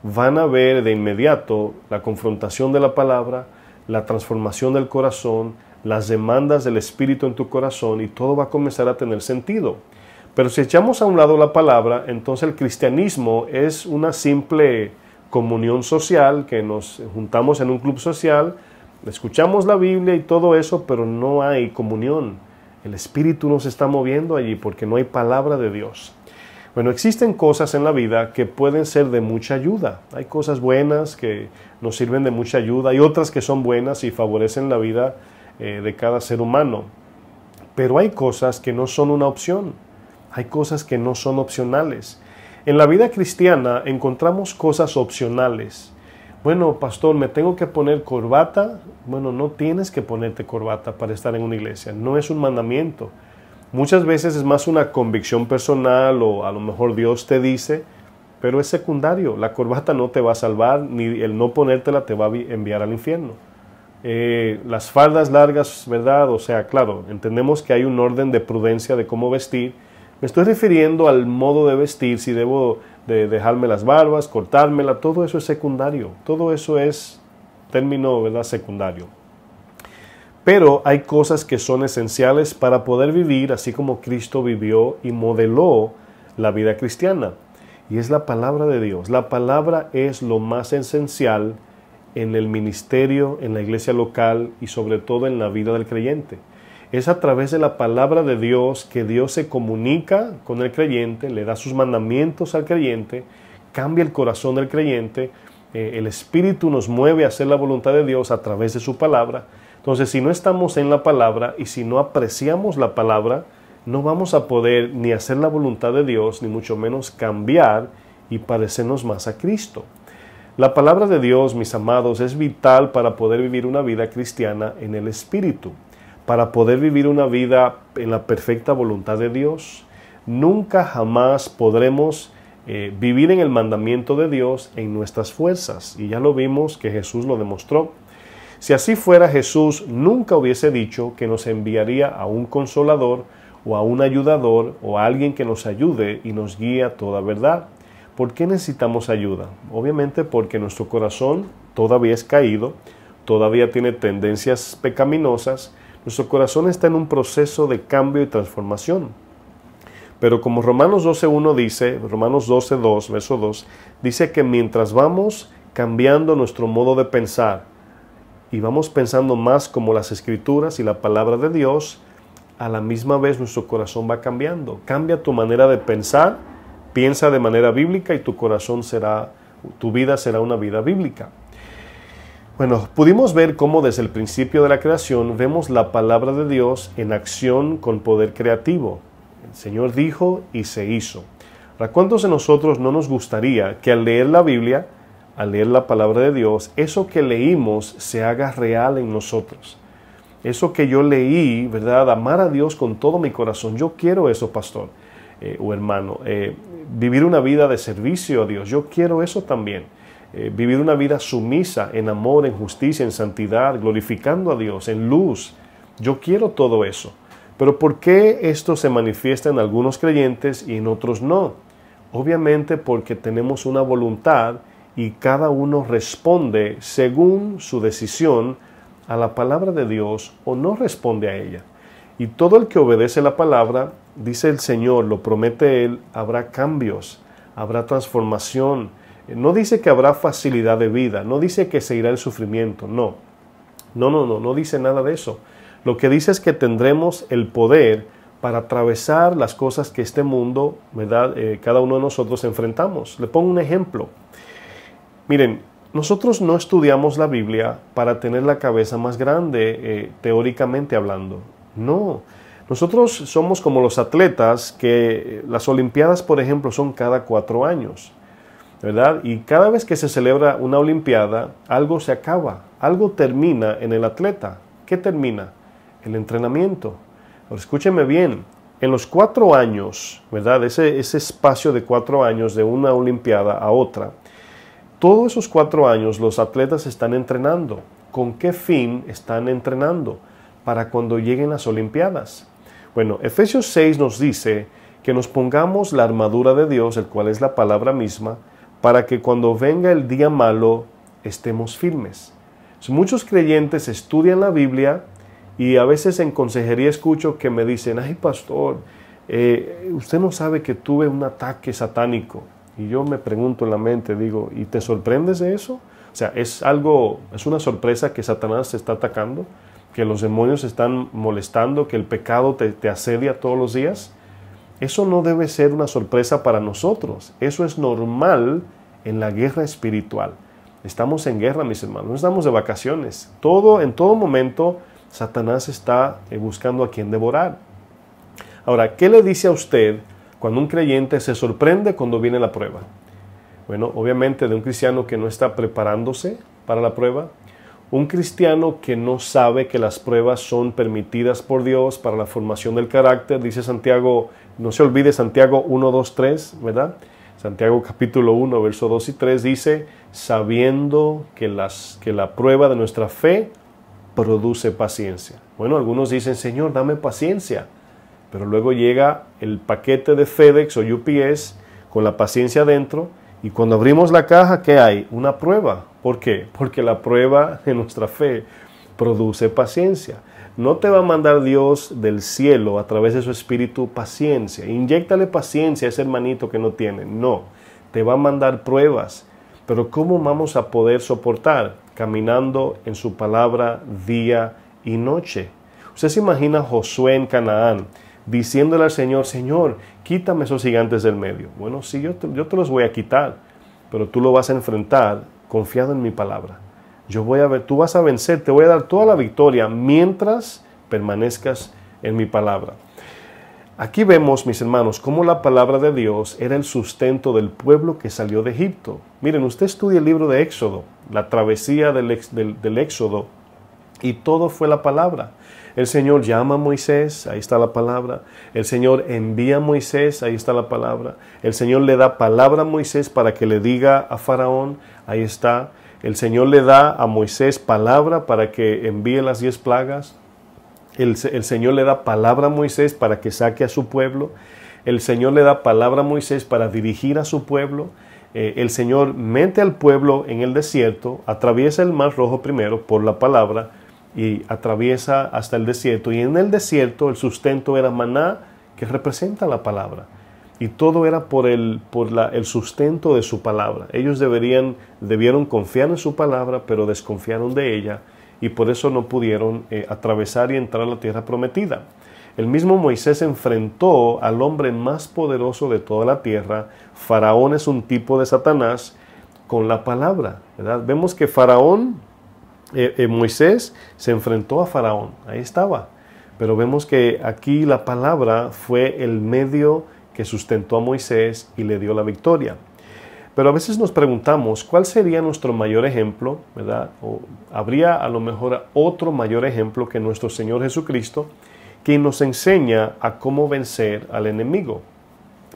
van a ver de inmediato la confrontación de la palabra, la transformación del corazón, las demandas del Espíritu en tu corazón, y todo va a comenzar a tener sentido. Pero si echamos a un lado la palabra, entonces el cristianismo es una simple comunión social, que nos juntamos en un club social, escuchamos la Biblia y todo eso, pero no hay comunión. El Espíritu nos está moviendo allí porque no hay palabra de Dios. Bueno, existen cosas en la vida que pueden ser de mucha ayuda. Hay cosas buenas que nos sirven de mucha ayuda, hay otras que son buenas y favorecen la vida de cada ser humano. Pero hay cosas que no son una opción. Hay cosas que no son opcionales. En la vida cristiana encontramos cosas opcionales. Bueno, pastor, ¿me tengo que poner corbata? Bueno, no tienes que ponerte corbata para estar en una iglesia. No es un mandamiento. Muchas veces es más una convicción personal, o a lo mejor Dios te dice, pero es secundario. La corbata no te va a salvar, ni el no ponértela te va a enviar al infierno. Las faldas largas, ¿verdad? O sea, claro, entendemos que hay un orden de prudencia de cómo vestir. Me estoy refiriendo al modo de vestir, si debo de dejarme las barbas, cortármela, todo eso es secundario. Todo eso es término, ¿verdad?, secundario. Pero hay cosas que son esenciales para poder vivir así como Cristo vivió y modeló la vida cristiana. Y es la palabra de Dios. La palabra es lo más esencial en el ministerio, en la iglesia local y sobre todo en la vida del creyente. Es a través de la palabra de Dios que Dios se comunica con el creyente, le da sus mandamientos al creyente, cambia el corazón del creyente, el Espíritu nos mueve a hacer la voluntad de Dios a través de su palabra. Entonces, si no estamos en la palabra y si no apreciamos la palabra, no vamos a poder ni hacer la voluntad de Dios, ni mucho menos cambiar y parecernos más a Cristo. La palabra de Dios, mis amados, es vital para poder vivir una vida cristiana en el Espíritu, para poder vivir una vida en la perfecta voluntad de Dios. Nunca jamás podremos vivir en el mandamiento de Dios en nuestras fuerzas, y ya lo vimos que Jesús lo demostró. Si así fuera, Jesús nunca hubiese dicho que nos enviaría a un consolador o a un ayudador o a alguien que nos ayude y nos guíe a toda verdad. ¿Por qué necesitamos ayuda? Obviamente porque nuestro corazón todavía es caído, todavía tiene tendencias pecaminosas, nuestro corazón está en un proceso de cambio y transformación. Pero como Romanos 12.1 dice, Romanos 12.2, verso 2, dice que mientras vamos cambiando nuestro modo de pensar y vamos pensando más como las Escrituras y la palabra de Dios, a la misma vez nuestro corazón va cambiando. Cambia tu manera de pensar, piensa de manera bíblica y tu corazón tu vida será una vida bíblica. Bueno, pudimos ver cómo desde el principio de la creación vemos la palabra de Dios en acción con poder creativo. El Señor dijo y se hizo. ¿A cuántos de nosotros no nos gustaría que al leer la Biblia, al leer la palabra de Dios, eso que leímos se haga real en nosotros? Eso que yo leí, ¿verdad? Amar a Dios con todo mi corazón. Yo quiero eso, pastor o hermano. Vivir una vida de servicio a Dios. Yo quiero eso también. Vivir una vida sumisa en amor, en justicia, en santidad, glorificando a Dios, en luz. Yo quiero todo eso. Pero ¿por qué esto se manifiesta en algunos creyentes y en otros no? Obviamente porque tenemos una voluntad y cada uno responde según su decisión a la palabra de Dios o no responde a ella. Y todo el que obedece la palabra, dice el Señor, lo promete Él, habrá cambios, habrá transformación. No dice que habrá facilidad de vida, no dice que se irá el sufrimiento, no dice nada de eso. Lo que dice es que tendremos el poder para atravesar las cosas que este mundo, ¿verdad? Cada uno de nosotros enfrentamos. Le pongo un ejemplo. Miren, nosotros no estudiamos la Biblia para tener la cabeza más grande, teóricamente hablando. No. Nosotros somos como los atletas que las Olimpiadas, por ejemplo, son cada 4 años, ¿verdad? Y cada vez que se celebra una Olimpiada, algo se acaba, algo termina en el atleta. ¿Qué termina? El entrenamiento. Ahora, escúcheme bien, en los 4 años, ¿verdad? Ese espacio de 4 años de una Olimpiada a otra, todos esos 4 años los atletas están entrenando. ¿Con qué fin están entrenando? Para cuando lleguen las Olimpiadas. Bueno, Efesios 6 nos dice que nos pongamos la armadura de Dios, el cual es la palabra misma, para que cuando venga el día malo estemos firmes. Muchos creyentes estudian la Biblia y a veces en consejería escucho que me dicen, ay pastor, usted no sabe que tuve un ataque satánico. Y yo me pregunto en la mente, digo, ¿y te sorprendes de eso? O sea, es una sorpresa que Satanás te está atacando, que los demonios están molestando, que el pecado te asedia todos los días. Eso no debe ser una sorpresa para nosotros. Eso es normal en la guerra espiritual. Estamos en guerra, mis hermanos, no estamos de vacaciones. En todo momento, Satanás está buscando a quien devorar. Ahora, ¿qué le dice a usted cuando un creyente se sorprende cuando viene la prueba? Bueno, obviamente de un cristiano que no está preparándose para la prueba, un cristiano que no sabe que las pruebas son permitidas por Dios para la formación del carácter, dice Santiago, no se olvide Santiago 1, 2, 3, ¿verdad? Santiago capítulo 1, verso 2 y 3 dice, sabiendo que la prueba de nuestra fe produce paciencia. Bueno, algunos dicen, Señor, dame paciencia, pero luego llega el paquete de FedEx o UPS con la paciencia dentro, y cuando abrimos la caja, ¿qué hay? Una prueba. ¿Por qué? Porque la prueba de nuestra fe produce paciencia. No te va a mandar Dios del cielo a través de su espíritu paciencia. Inyéctale paciencia a ese hermanito que no tiene. No, te va a mandar pruebas. Pero ¿cómo vamos a poder soportar? Caminando en su palabra día y noche. Usted se imagina a Josué en Canaán diciéndole al Señor, Señor, quítame esos gigantes del medio. Bueno, sí, yo te los voy a quitar, pero tú lo vas a enfrentar confiado en mi palabra. Tú vas a vencer, te voy a dar toda la victoria mientras permanezcas en mi palabra. Aquí vemos, mis hermanos, cómo la palabra de Dios era el sustento del pueblo que salió de Egipto. Miren, usted estudia el libro de Éxodo, la travesía del Éxodo, y todo fue la palabra. El Señor llama a Moisés, ahí está la palabra. El Señor envía a Moisés, ahí está la palabra. El Señor le da palabra a Moisés para que le diga a Faraón, ahí está. El Señor le da a Moisés palabra para que envíe las 10 plagas. El Señor le da palabra a Moisés para que saque a su pueblo. El Señor le da palabra a Moisés para dirigir a su pueblo. El Señor mete al pueblo en el desierto, atraviesa el Mar Rojo primero por la palabra, y atraviesa hasta el desierto, y en el desierto el sustento era maná, que representa la palabra, y todo era por el sustento de su palabra. Ellos debieron confiar en su palabra, pero desconfiaron de ella, y por eso no pudieron atravesar y entrar a la tierra prometida. El mismo Moisés enfrentó al hombre más poderoso de toda la tierra. Faraón es un tipo de Satanás, con la palabra, ¿verdad? Vemos que Moisés se enfrentó a Faraón, ahí estaba, pero vemos que aquí la palabra fue el medio que sustentó a Moisés y le dio la victoria. Pero a veces nos preguntamos, ¿cuál sería nuestro mayor ejemplo? ¿Verdad? O habría a lo mejor otro mayor ejemplo que nuestro Señor Jesucristo, quien nos enseña a cómo vencer al enemigo.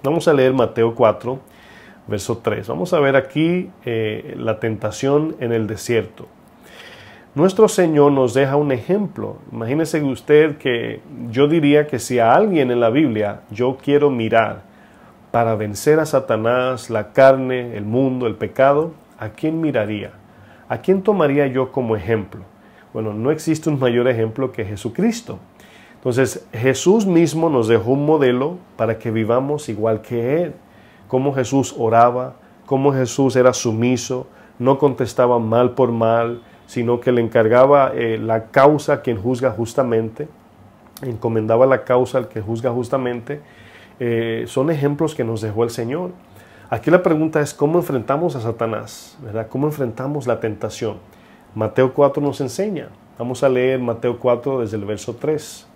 Vamos a leer Mateo 4, verso 3. Vamos a ver aquí la tentación en el desierto. Nuestro Señor nos deja un ejemplo. Imagínese usted que yo diría que si a alguien en la Biblia yo quiero mirar para vencer a Satanás, la carne, el mundo, el pecado, ¿a quién miraría? ¿A quién tomaría yo como ejemplo? Bueno, no existe un mayor ejemplo que Jesucristo. Entonces, Jesús mismo nos dejó un modelo para que vivamos igual que Él. Cómo Jesús oraba, cómo Jesús era sumiso, no contestaba mal por mal, sino que le encargaba la causa a quien juzga justamente, encomendaba la causa al que juzga justamente. Son ejemplos que nos dejó el Señor. Aquí la pregunta es, ¿cómo enfrentamos a Satanás? ¿Verdad? ¿Cómo enfrentamos la tentación? Mateo 4 nos enseña. Vamos a leer Mateo 4 desde el verso 3.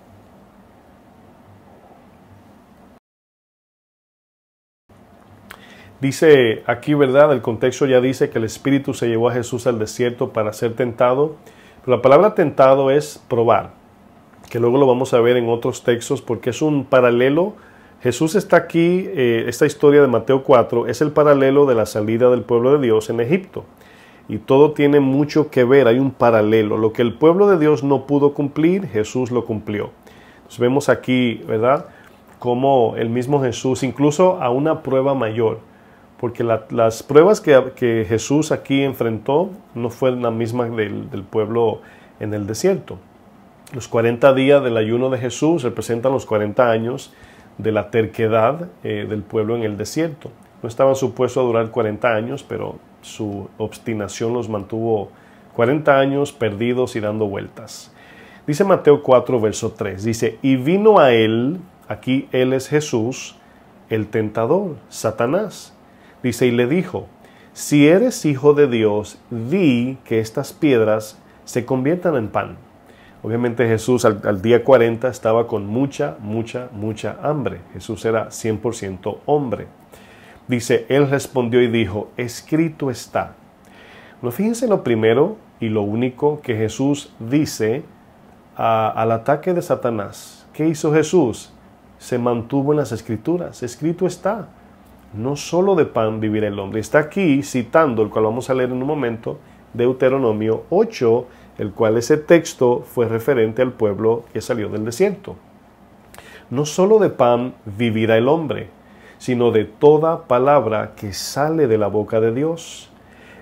Dice aquí, ¿verdad? El contexto ya dice que el Espíritu se llevó a Jesús al desierto para ser tentado. Pero la palabra tentado es probar, que luego lo vamos a ver en otros textos porque es un paralelo. Jesús está aquí, esta historia de Mateo 4 es el paralelo de la salida del pueblo de Dios en Egipto. Y todo tiene mucho que ver, hay un paralelo. Lo que el pueblo de Dios no pudo cumplir, Jesús lo cumplió. Entonces vemos aquí, ¿verdad? Como el mismo Jesús, incluso a una prueba mayor. Porque las pruebas que Jesús aquí enfrentó no fueron la misma del pueblo en el desierto. Los 40 días del ayuno de Jesús representan los 40 años de la terquedad del pueblo en el desierto. No estaban supuestos a durar 40 años, pero su obstinación los mantuvo 40 años perdidos y dando vueltas. Dice Mateo 4, verso 3, dice, y vino a él, aquí él es Jesús, el tentador, Satanás. Dice, y le dijo, si eres hijo de Dios, di que estas piedras se conviertan en pan. Obviamente Jesús al día 40 estaba con mucha hambre. Jesús era 100% hombre. Dice, él respondió y dijo, escrito está. No, fíjense lo primero y lo único que Jesús dice al ataque de Satanás. ¿Qué hizo Jesús? Se mantuvo en las Escrituras. Escrito está. No solo de pan vivirá el hombre. Está aquí citando, el cual vamos a leer en un momento, Deuteronomio 8, el cual ese texto fue referente al pueblo que salió del desierto. No solo de pan vivirá el hombre, sino de toda palabra que sale de la boca de Dios.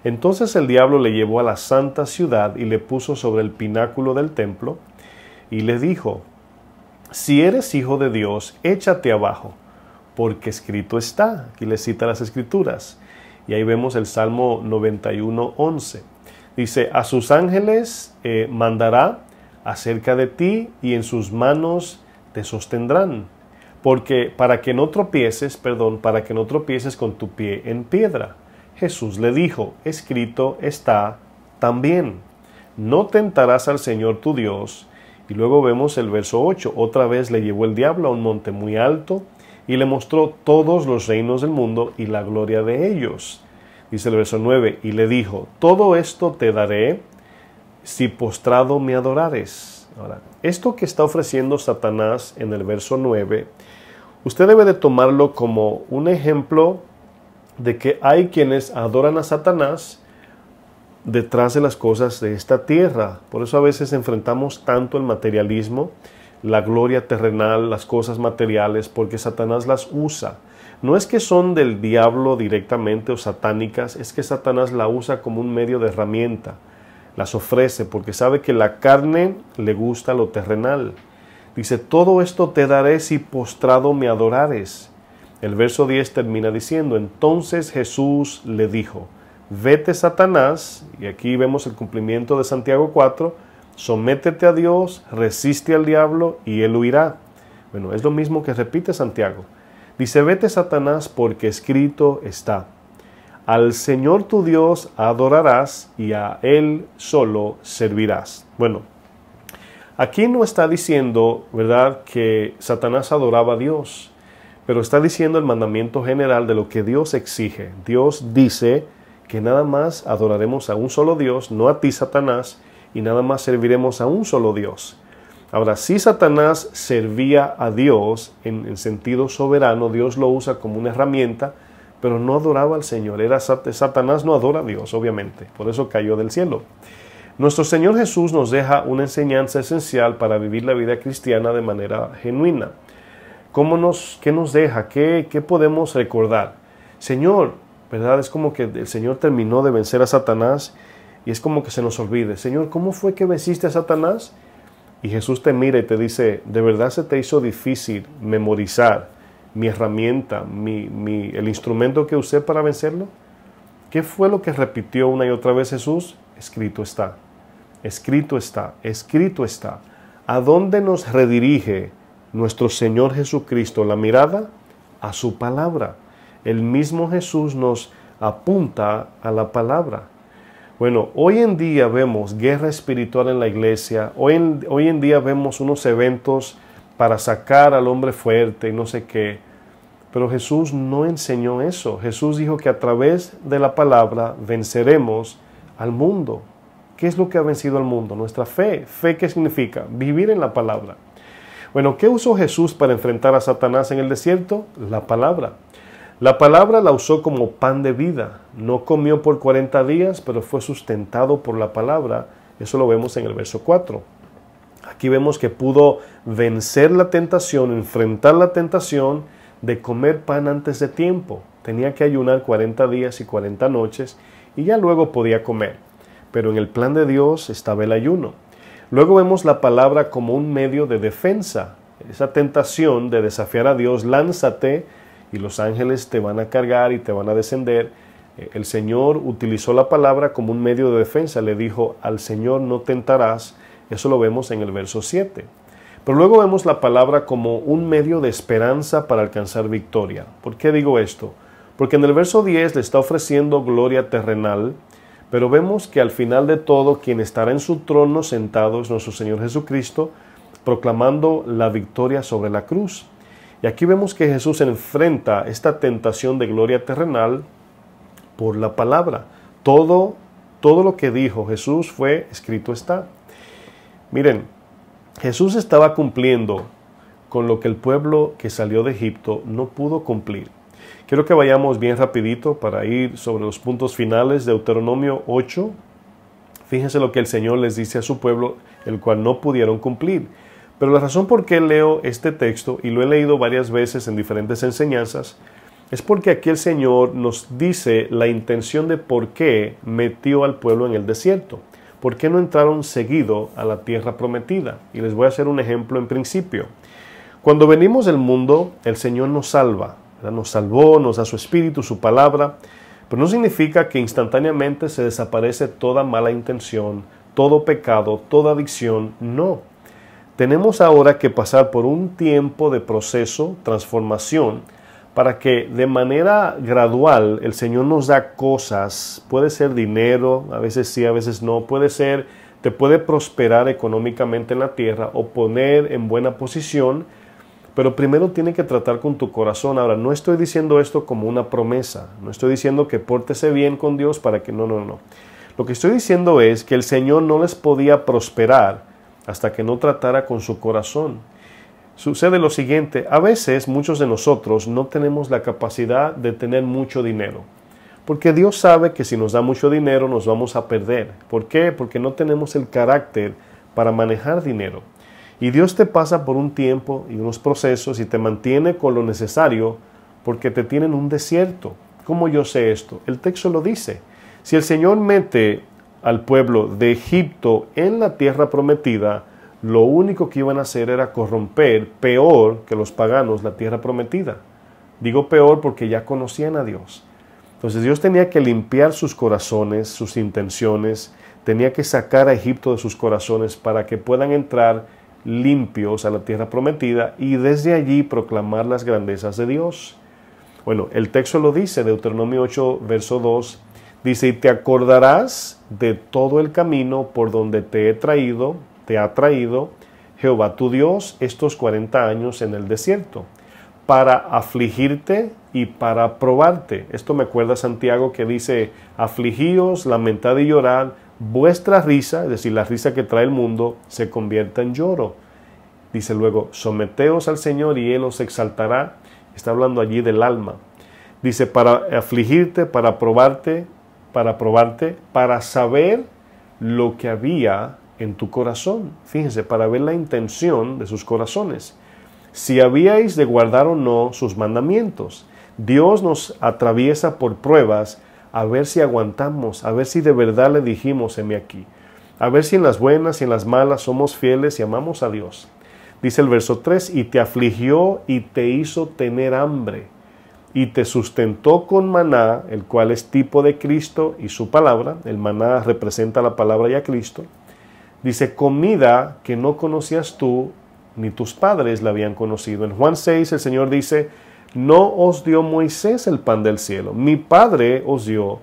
Entonces el diablo le llevó a la santa ciudad y le puso sobre el pináculo del templo y le dijo, si eres hijo de Dios, échate abajo, porque escrito está. Aquí le cita las Escrituras. Y ahí vemos el Salmo 91, 11. Dice, a sus ángeles mandará acerca de ti y en sus manos te sostendrán. Porque para que no tropieces con tu pie en piedra. Jesús le dijo, escrito está también, no tentarás al Señor tu Dios. Y luego vemos el verso 8, otra vez le llevó el diablo a un monte muy alto y le mostró todos los reinos del mundo y la gloria de ellos. Dice el verso 9, y le dijo, todo esto te daré si postrado me adorares. Ahora, esto que está ofreciendo Satanás en el verso 9, usted debe de tomarlo como un ejemplo de que hay quienes adoran a Satanás detrás de las cosas de esta tierra. Por eso a veces enfrentamos tanto el materialismo, la gloria terrenal, las cosas materiales, porque Satanás las usa. No es que son del diablo directamente o satánicas, es que Satanás la usa como un medio de herramienta. Las ofrece porque sabe que la carne le gusta lo terrenal. Dice, todo esto te daré si postrado me adorares. El verso 10 termina diciendo, entonces Jesús le dijo, vete Satanás, y aquí vemos el cumplimiento de Santiago 4, sométete a Dios, resiste al diablo y él huirá. Bueno, es lo mismo que repite Santiago. Dice, vete Satanás porque escrito está, al Señor tu Dios adorarás y a Él solo servirás. Bueno, aquí no está diciendo, ¿verdad?, que Satanás adoraba a Dios, pero está diciendo el mandamiento general de lo que Dios exige. Dios dice que nada más adoraremos a un solo Dios, no a ti Satanás, y nada más serviremos a un solo Dios. Ahora, si Satanás servía a Dios en sentido soberano, Dios lo usa como una herramienta, pero no adoraba al Señor. Satanás no adora a Dios, obviamente, por eso cayó del cielo. Nuestro Señor Jesús nos deja una enseñanza esencial para vivir la vida cristiana de manera genuina. ¿Qué nos deja? ¿Qué podemos recordar? Señor, ¿verdad? Es como que el Señor terminó de vencer a Satanás y es como que se nos olvide. Señor, ¿cómo fue que venciste a Satanás? Y Jesús te mira y te dice, ¿de verdad se te hizo difícil memorizar mi herramienta, el instrumento que usé para vencerlo? ¿Qué fue lo que repitió una y otra vez Jesús? Escrito está. escrito está, escrito está. ¿A dónde nos redirige nuestro Señor Jesucristo la mirada? A su palabra. El mismo Jesús nos apunta a la palabra. Bueno, hoy en día vemos guerra espiritual en la iglesia, hoy en día vemos unos eventos para sacar al hombre fuerte y no sé qué, pero Jesús no enseñó eso. Jesús dijo que a través de la palabra venceremos al mundo. ¿Qué es lo que ha vencido al mundo? Nuestra fe. ¿Fe qué significa? Vivir en la palabra. Bueno, ¿qué usó Jesús para enfrentar a Satanás en el desierto? La palabra. La palabra la usó como pan de vida. No comió por 40 días, pero fue sustentado por la palabra. Eso lo vemos en el verso 4. Aquí vemos que pudo vencer la tentación, enfrentar la tentación de comer pan antes de tiempo. Tenía que ayunar 40 días y 40 noches y ya luego podía comer. Pero en el plan de Dios estaba el ayuno. Luego vemos la palabra como un medio de defensa. Esa tentación de desafiar a Dios, lánzate y los ángeles te van a cargar y te van a descender. El Señor utilizó la palabra como un medio de defensa. Le dijo, al Señor no tentarás. Eso lo vemos en el verso 7. Pero luego vemos la palabra como un medio de esperanza para alcanzar victoria. ¿Por qué digo esto? Porque en el verso 10 le está ofreciendo gloria terrenal, pero vemos que al final de todo quien estará en su trono sentado es nuestro Señor Jesucristo, proclamando la victoria sobre la cruz. Y aquí vemos que Jesús enfrenta esta tentación de gloria terrenal por la palabra. Todo lo que dijo Jesús fue escrito está. Miren, Jesús estaba cumpliendo con lo que el pueblo que salió de Egipto no pudo cumplir. Quiero que vayamos bien rapidito para ir sobre los puntos finales de Deuteronomio 8. Fíjense lo que el Señor les dice a su pueblo, el cual no pudieron cumplir. Pero la razón por qué leo este texto, y lo he leído varias veces en diferentes enseñanzas, es porque aquí el Señor nos dice la intención de por qué metió al pueblo en el desierto. ¿Por qué no entraron seguido a la tierra prometida? Y les voy a hacer un ejemplo en principio. Cuando venimos del mundo, el Señor nos salva, ¿verdad? Nos salvó, nos da su espíritu, su palabra, pero no significa que instantáneamente se desaparece toda mala intención, todo pecado, toda adicción, no. Tenemos ahora que pasar por un tiempo de proceso, transformación, para que de manera gradual el Señor nos da cosas. Puede ser dinero, a veces sí, a veces no. Puede ser, te puede prosperar económicamente en la tierra o poner en buena posición, pero primero tiene que tratar con tu corazón. Ahora, no estoy diciendo esto como una promesa, no estoy diciendo que pórtese bien con Dios para que no. Lo que estoy diciendo es que el Señor no les podía prosperar hasta que no tratara con su corazón. Sucede lo siguiente, a veces muchos de nosotros no tenemos la capacidad de tener mucho dinero, porque Dios sabe que si nos da mucho dinero nos vamos a perder. ¿Por qué? Porque no tenemos el carácter para manejar dinero. Y Dios te pasa por un tiempo y unos procesos y te mantiene con lo necesario porque te tiene en un desierto. ¿Cómo yo sé esto? El texto lo dice. Si el Señor mete al pueblo de Egipto en la tierra prometida, lo único que iban a hacer era corromper, peor que los paganos, la tierra prometida. Digo peor porque ya conocían a Dios. Entonces Dios tenía que limpiar sus corazones, sus intenciones, tenía que sacar a Egipto de sus corazones para que puedan entrar limpios a la tierra prometida y desde allí proclamar las grandezas de Dios. Bueno, el texto lo dice, Deuteronomio 8, verso 2, dice, y te acordarás de todo el camino por donde te ha traído Jehová tu Dios estos 40 años en el desierto, para afligirte y para probarte. Esto me acuerda a Santiago que dice, afligíos, lamentad y llorad, vuestra risa, es decir, la risa que trae el mundo, se convierta en lloro. Dice luego, someteos al Señor y Él os exaltará. Está hablando allí del alma. Dice, para afligirte, para probarte, para saber lo que había en tu corazón. Fíjense, para ver la intención de sus corazones. Si habíais de guardar o no sus mandamientos. Dios nos atraviesa por pruebas a ver si aguantamos, a ver si de verdad le dijimos, heme aquí. A ver si en las buenas y en las malas somos fieles y amamos a Dios. Dice el verso 3, y te afligió y te hizo tener hambre, y te sustentó con maná, el cual es tipo de Cristo y su palabra. El maná representa la palabra y a Cristo. Dice, comida que no conocías tú, ni tus padres la habían conocido. En Juan 6 el Señor dice, no os dio Moisés el pan del cielo, mi Padre os dio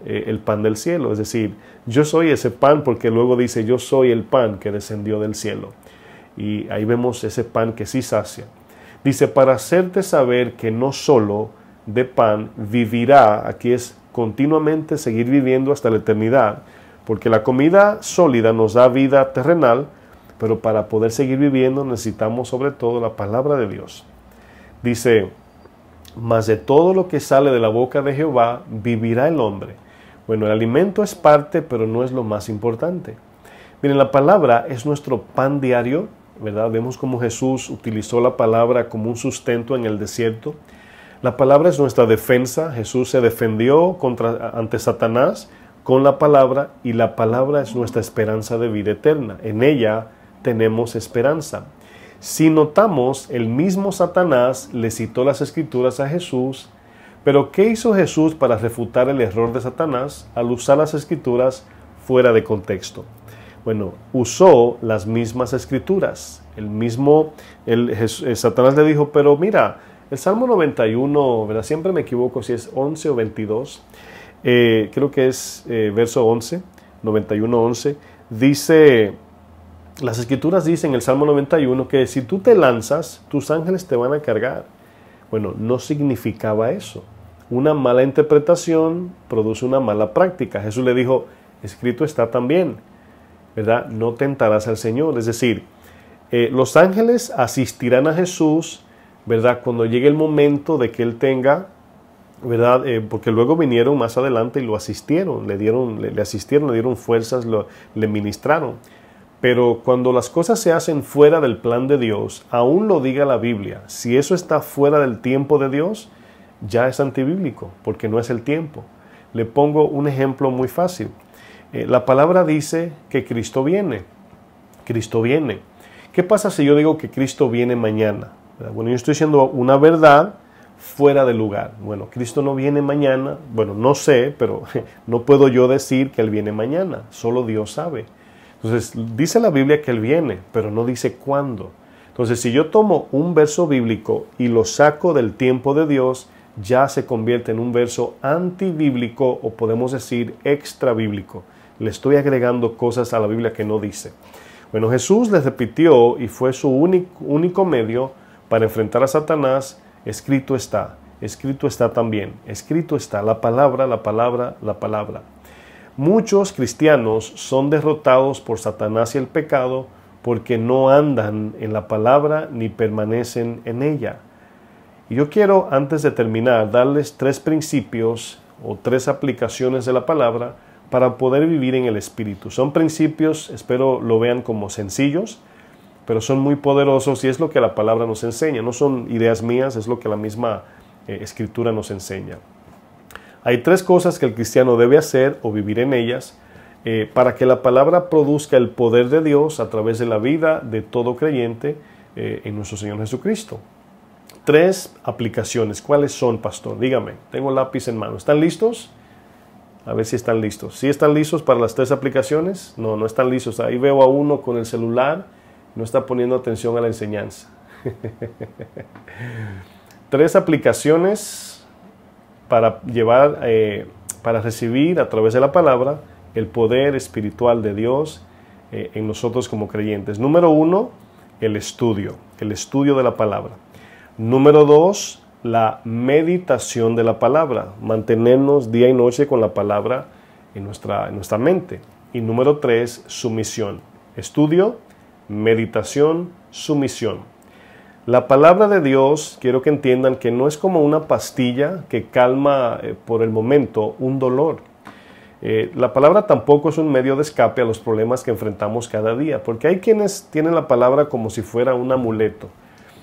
el pan del cielo. Es decir, yo soy ese pan, porque luego dice, yo soy el pan que descendió del cielo. Y ahí vemos ese pan que sí sacia. Dice, para hacerte saber que no solo de pan vivirá, aquí es continuamente seguir viviendo hasta la eternidad, porque la comida sólida nos da vida terrenal, pero para poder seguir viviendo necesitamos sobre todo la palabra de Dios. Dice, mas de todo lo que sale de la boca de Jehová vivirá el hombre. Bueno, el alimento es parte, pero no es lo más importante. Miren, la palabra es nuestro pan diario, ¿verdad? Vemos cómo Jesús utilizó la palabra como un sustento en el desierto. La palabra es nuestra defensa. Jesús se defendió ante Satanás con la palabra, y la palabra es nuestra esperanza de vida eterna. En ella tenemos esperanza. Si notamos, el mismo Satanás le citó las Escrituras a Jesús, pero ¿qué hizo Jesús para refutar el error de Satanás al usar las Escrituras fuera de contexto? Bueno, usó las mismas Escrituras. Satanás le dijo, pero mira, el Salmo 91, ¿verdad? Siempre me equivoco si es 11 o 22, creo que es verso 11, 91, 11, dice, las Escrituras dicen en el Salmo 91 que si tú te lanzas, tus ángeles te van a cargar. Bueno, no significaba eso. Una mala interpretación produce una mala práctica. Jesús le dijo, escrito está también, ¿verdad? No tentarás al Señor. Es decir, los ángeles asistirán a Jesús, ¿verdad? Cuando llegue el momento de que Él tenga, ¿verdad? Porque luego vinieron más adelante y lo asistieron, le asistieron, le dieron fuerzas, le ministraron. Pero cuando las cosas se hacen fuera del plan de Dios, aún lo diga la Biblia, si eso está fuera del tiempo de Dios, ya es antibíblico, porque no es el tiempo. Le pongo un ejemplo muy fácil. La palabra dice que Cristo viene. Cristo viene. ¿Qué pasa si yo digo que Cristo viene mañana? Bueno, yo estoy diciendo una verdad fuera de lugar. Bueno, Cristo no viene mañana. Bueno, no sé, pero no puedo yo decir que Él viene mañana. Solo Dios sabe. Entonces, dice la Biblia que Él viene, pero no dice cuándo. Entonces, si yo tomo un verso bíblico y lo saco del tiempo de Dios, ya se convierte en un verso antibíblico, o podemos decir extra bíblico. Le estoy agregando cosas a la Biblia que no dice. Bueno, Jesús les repitió, y fue su único medio para enfrentar a Satanás, escrito está también, escrito está, la palabra, la palabra, la palabra. Muchos cristianos son derrotados por Satanás y el pecado porque no andan en la palabra ni permanecen en ella. Y yo quiero, antes de terminar, darles 3 principios o 3 aplicaciones de la palabra para poder vivir en el Espíritu. Son principios, espero lo vean como sencillos, pero son muy poderosos, y es lo que la palabra nos enseña. No son ideas mías, es lo que la misma Escritura nos enseña. Hay 3 cosas que el cristiano debe hacer o vivir en ellas para que la palabra produzca el poder de Dios a través de la vida de todo creyente en nuestro Señor Jesucristo. 3 aplicaciones. ¿Cuáles son, pastor? Dígame, tengo lápiz en mano. ¿Están listos? A ver si están listos. ¿Sí están listos para las 3 aplicaciones? No, no están listos. Ahí veo a uno con el celular, no está poniendo atención a la enseñanza. 3 aplicaciones para para recibir a través de la palabra el poder espiritual de Dios en nosotros como creyentes. Número 1, el estudio de la palabra. Número 2, la meditación de la palabra, mantenernos día y noche con la palabra en nuestra mente. Y número 3, sumisión. Estudio, meditación, sumisión. La palabra de Dios, quiero que entiendan que no es como una pastilla que calma por el momento un dolor. La palabra tampoco es un medio de escape a los problemas que enfrentamos cada día, porque hay quienes tienen la palabra como si fuera un amuleto,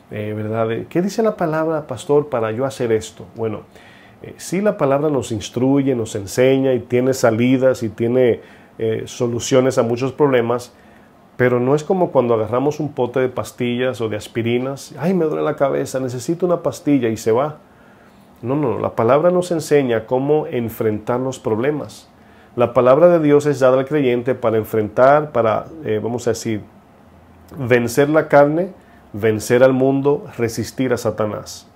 ¿verdad? ¿Qué dice la palabra, pastor, para yo hacer esto? Bueno, sí, la palabra nos instruye, nos enseña y tiene salidas y tiene soluciones a muchos problemas, pero no es como cuando agarramos un pote de pastillas o de aspirinas. ¡Ay, me duele la cabeza! Necesito una pastilla, y se va. No, la palabra nos enseña cómo enfrentar los problemas. La palabra de Dios es dada al creyente para enfrentar, vamos a decir, vencer la carne, vencer al mundo, resistir a Satanás.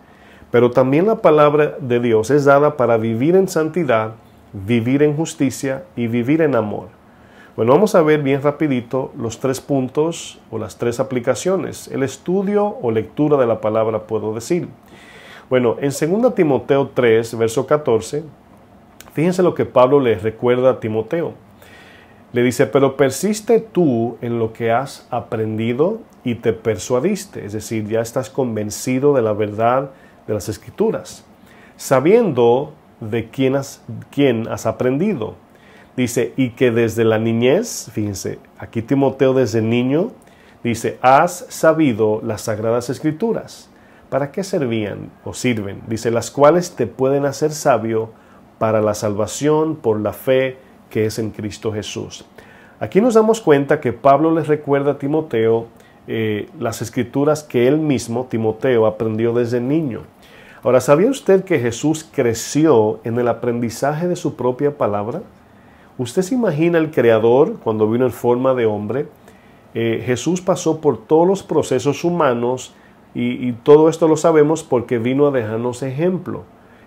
Pero también la palabra de Dios es dada para vivir en santidad, vivir en justicia y vivir en amor. Bueno, vamos a ver bien rapidito los 3 puntos o las 3 aplicaciones. El estudio o lectura de la palabra, puedo decir. Bueno, en 2 Timoteo 3, verso 14, fíjense lo que Pablo le recuerda a Timoteo. Le dice, pero persiste tú en lo que has aprendido y te persuadiste. Es decir, ya estás convencido de la verdad de las Escrituras, sabiendo de quién has aprendido. Dice, y que desde la niñez, fíjense, aquí Timoteo desde niño, dice, has sabido las Sagradas Escrituras. ¿Para qué servían o sirven? Dice, las cuales te pueden hacer sabio para la salvación por la fe que es en Cristo Jesús. Aquí nos damos cuenta que Pablo les recuerda a Timoteo las Escrituras que él mismo, Timoteo, aprendió desde niño. Ahora, ¿sabía usted que Jesús creció en el aprendizaje de su propia palabra? ¿Usted se imagina el Creador cuando vino en forma de hombre? Jesús pasó por todos los procesos humanos y todo esto lo sabemos porque vino a dejarnos ejemplo.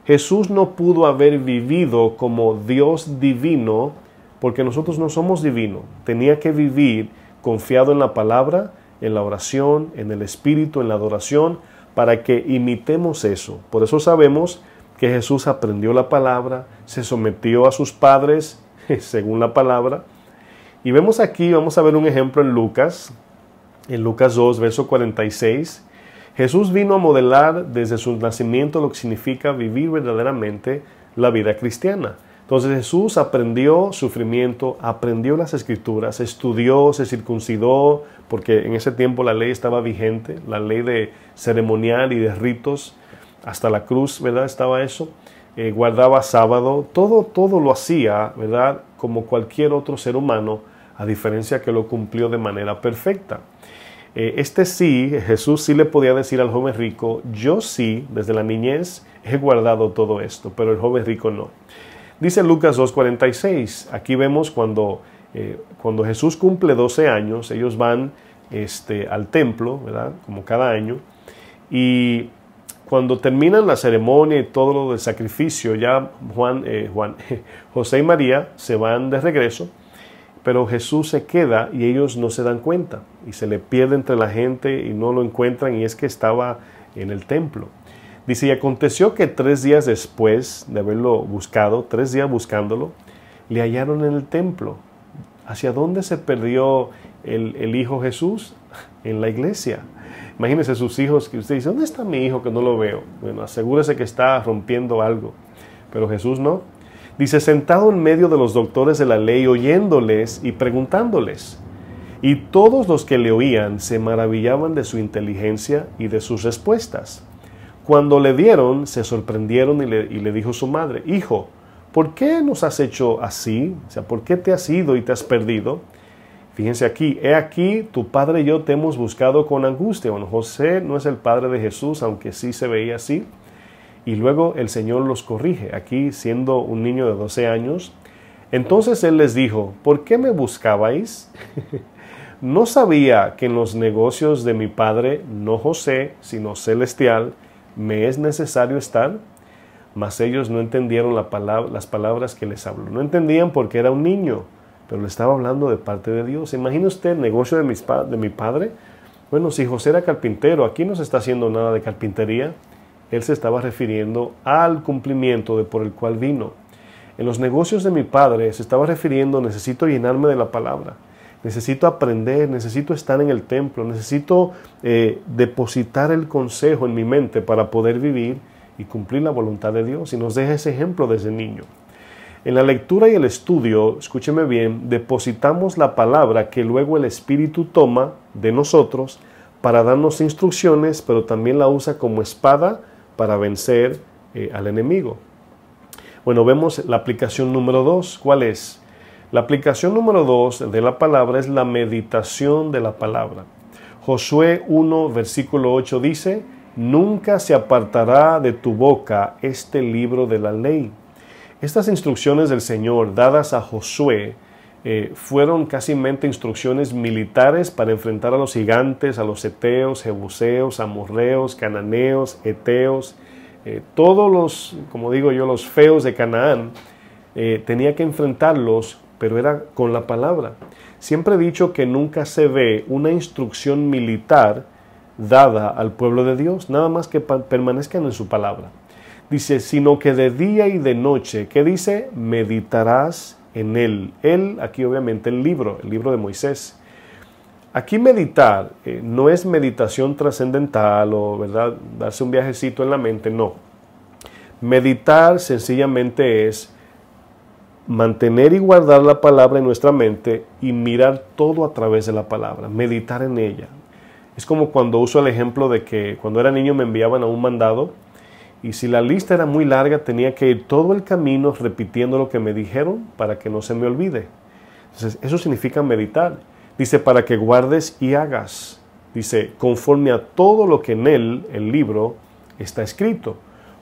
Jesús no pudo haber vivido como Dios divino porque nosotros no somos divinos. Tenía que vivir confiado en la palabra, en la oración, en el Espíritu, en la adoración, para que imitemos eso. Por eso sabemos que Jesús aprendió la palabra, se sometió a sus padres, según la palabra. Y vemos aquí, vamos a ver un ejemplo en Lucas 2, verso 46. Jesús vino a modelar desde su nacimiento lo que significa vivir verdaderamente la vida cristiana. Entonces Jesús aprendió sufrimiento, aprendió las Escrituras, estudió, se circuncidó, porque en ese tiempo la ley estaba vigente, la ley de ceremonial y de ritos, hasta la cruz, ¿verdad? Estaba eso. Guardaba sábado, todo lo hacía, ¿verdad? Como cualquier otro ser humano, a diferencia que lo cumplió de manera perfecta. Jesús sí le podía decir al joven rico, yo sí, desde la niñez, he guardado todo esto, pero el joven rico no. Dice Lucas 2:46, aquí vemos cuando Jesús cumple 12 años, ellos van al templo, ¿verdad? Como cada año, y cuando terminan la ceremonia y todo lo del sacrificio, ya José y María se van de regreso, pero Jesús se queda y ellos no se dan cuenta y se le pierde entre la gente y no lo encuentran, y es que estaba en el templo. Dice, y aconteció que 3 días después de haberlo buscado, 3 días buscándolo, le hallaron en el templo. ¿Hacia dónde se perdió el Hijo Jesús? En la iglesia. Imagínense sus hijos, que usted dice, ¿dónde está mi hijo que no lo veo? Bueno, asegúrese que está rompiendo algo. Pero Jesús no. Dice, sentado en medio de los doctores de la ley, oyéndoles y preguntándoles. Y todos los que le oían se maravillaban de su inteligencia y de sus respuestas. Cuando le vieron, se sorprendieron y le dijo su madre, hijo, ¿por qué nos has hecho así? O sea, ¿por qué te has ido y te has perdido? Fíjense aquí, he aquí, tu padre y yo te hemos buscado con angustia. Bueno, José no es el padre de Jesús, aunque sí se veía así. Y luego el Señor los corrige, aquí siendo un niño de 12 años. Entonces Él les dijo, ¿por qué me buscabais? ¿No sabía que en los negocios de mi Padre, no José, sino celestial, me es necesario estar? Mas ellos no entendieron las palabras que les habló. No entendían porque era un niño, pero le estaba hablando de parte de Dios. ¿Imagina usted el negocio de mi Padre? Bueno, si José era carpintero, aquí no se está haciendo nada de carpintería. Él se estaba refiriendo al cumplimiento por el cual vino. En los negocios de mi Padre se estaba refiriendo, necesito llenarme de la palabra, necesito aprender, necesito estar en el templo, necesito depositar el consejo en mi mente para poder vivir y cumplir la voluntad de Dios. Y nos deja ese ejemplo desde niño. En la lectura y el estudio, escúcheme bien, depositamos la palabra que luego el Espíritu toma de nosotros para darnos instrucciones, pero también la usa como espada para vencer al enemigo. Bueno, vemos la aplicación número 2. ¿Cuál es? La aplicación número 2 de la palabra es la meditación de la palabra. Josué 1, versículo 8 dice, nunca se apartará de tu boca este libro de la ley. Estas instrucciones del Señor dadas a Josué fueron casi instrucciones militares para enfrentar a los gigantes, a los heteos, jebuseos, amorreos, cananeos, heteos, todos los, como digo yo, los feos de Canaán. Tenía que enfrentarlos, pero era con la palabra. Siempre he dicho que nunca se ve una instrucción militar dada al pueblo de Dios, nada más que permanezcan en su palabra. Dice, sino que de día y de noche, ¿qué dice? Meditarás en él. Él, aquí obviamente el libro de Moisés. Aquí meditar no es meditación trascendental o, ¿verdad?, darse un viajecito en la mente, no. Meditar sencillamente es mantener y guardar la palabra en nuestra mente y mirar todo a través de la palabra, meditar en ella. Es como cuando uso el ejemplo de que cuando era niño me enviaban a un mandado y si la lista era muy larga tenía que ir todo el camino repitiendo lo que me dijeron para que no se me olvide. Entonces, eso significa meditar. Dice, para que guardes y hagas. Dice, conforme a todo lo que en él, el libro, está escrito.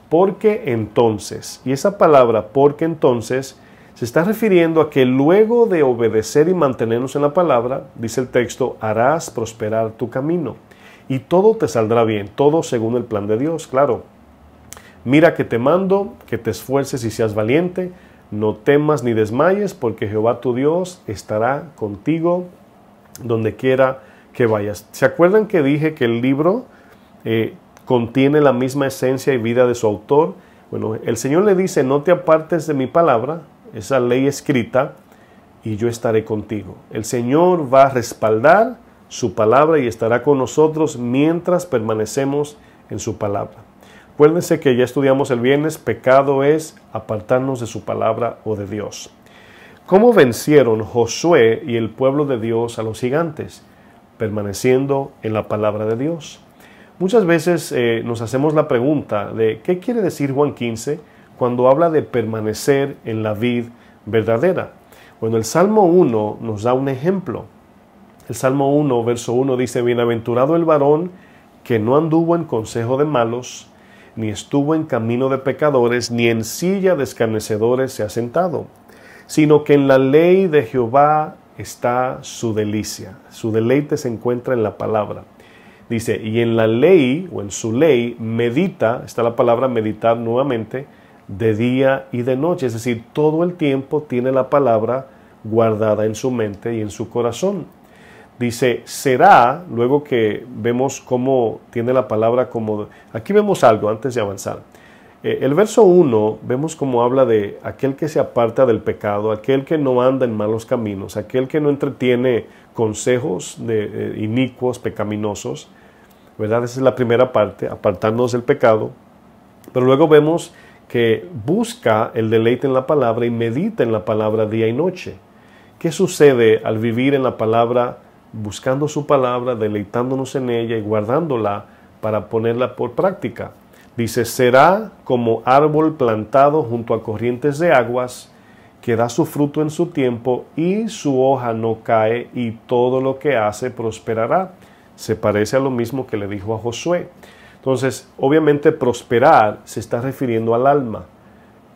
Porque entonces, y esa palabra porque entonces, se está refiriendo a que luego de obedecer y mantenernos en la palabra, dice el texto, harás prosperar tu camino. Y todo te saldrá bien, todo según el plan de Dios, claro. Mira que te mando, que te esfuerces y seas valiente, no temas ni desmayes, porque Jehová tu Dios estará contigo donde quiera que vayas. ¿Se acuerdan que dije que el libro contiene la misma esencia y vida de su autor? Bueno, el Señor le dice, no te apartes de mi palabra, esa ley escrita, y yo estaré contigo. El Señor va a respaldar su palabra y estará con nosotros mientras permanecemos en su palabra. Acuérdense que ya estudiamos el viernes, pecado es apartarnos de su palabra o de Dios. ¿Cómo vencieron Josué y el pueblo de Dios a los gigantes? Permaneciendo en la palabra de Dios. Muchas veces nos hacemos la pregunta de ¿qué quiere decir Juan 15 cuando habla de permanecer en la vid verdadera? Bueno, el Salmo 1 nos da un ejemplo. El Salmo 1, verso 1 dice, bienaventurado el varón que no anduvo en consejo de malos, ni estuvo en camino de pecadores, ni en silla de escarnecedores se ha sentado, sino que en la ley de Jehová está su delicia. Su deleite se encuentra en la palabra. Dice, y en la ley, o en su ley, medita, está la palabra meditar nuevamente, de día y de noche. Es decir, todo el tiempo tiene la palabra guardada en su mente y en su corazón. Dice, será, luego que vemos cómo tiene la palabra como... Aquí vemos algo antes de avanzar. El verso 1, vemos cómo habla de aquel que se aparta del pecado, aquel que no anda en malos caminos, aquel que no entretiene consejos de inicuos, pecaminosos, ¿verdad? Esa es la primera parte, apartarnos del pecado. Pero luego vemos que busca el deleite en la palabra y medita en la palabra día y noche. ¿Qué sucede al vivir en la palabra, buscando su palabra, deleitándonos en ella y guardándola para ponerla por práctica? Dice, será como árbol plantado junto a corrientes de aguas, que da su fruto en su tiempo y su hoja no cae y todo lo que hace prosperará. Se parece a lo mismo que le dijo a Josué. Entonces, obviamente prosperar se está refiriendo al alma.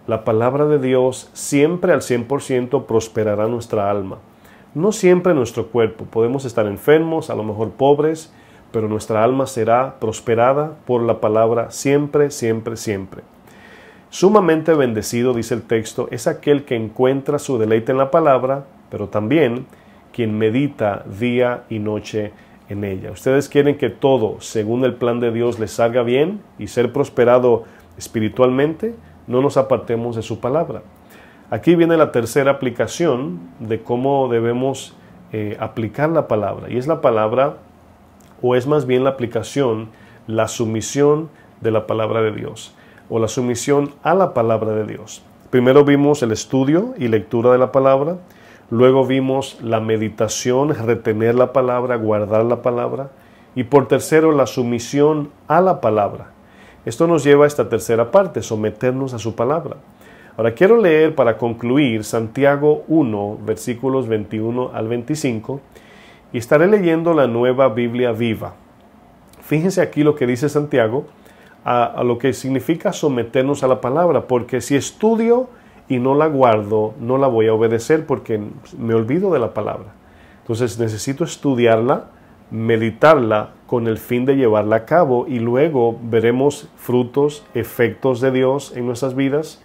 La palabra de Dios siempre al 100% prosperará nuestra alma. No siempre nuestro cuerpo. Podemos estar enfermos, a lo mejor pobres, pero nuestra alma será prosperada por la palabra siempre, siempre, siempre. Sumamente bendecido, dice el texto, es aquel que encuentra su deleite en la palabra, pero también quien medita día y noche en ella. Ustedes quieren que todo, según el plan de Dios, les salga bien y ser prosperado espiritualmente, no nos apartemos de su palabra. Aquí viene la tercera aplicación de cómo debemos aplicar la palabra, y es la palabra, o es más bien la aplicación, la sumisión de la palabra de Dios, o la sumisión a la palabra de Dios. Primero vimos el estudio y lectura de la palabra, luego vimos la meditación, retener la palabra, guardar la palabra, y por tercero la sumisión a la palabra. Esto nos lleva a esta tercera parte, someternos a su palabra. Ahora quiero leer para concluir Santiago 1, versículos 21 al 25, y estaré leyendo la Nueva Biblia Viva. Fíjense aquí lo que dice Santiago, a lo que significa someternos a la palabra, porque si estudio y no la guardo, no la voy a obedecer porque me olvido de la palabra. Entonces necesito estudiarla, meditarla con el fin de llevarla a cabo y luego veremos frutos, efectos de Dios en nuestras vidas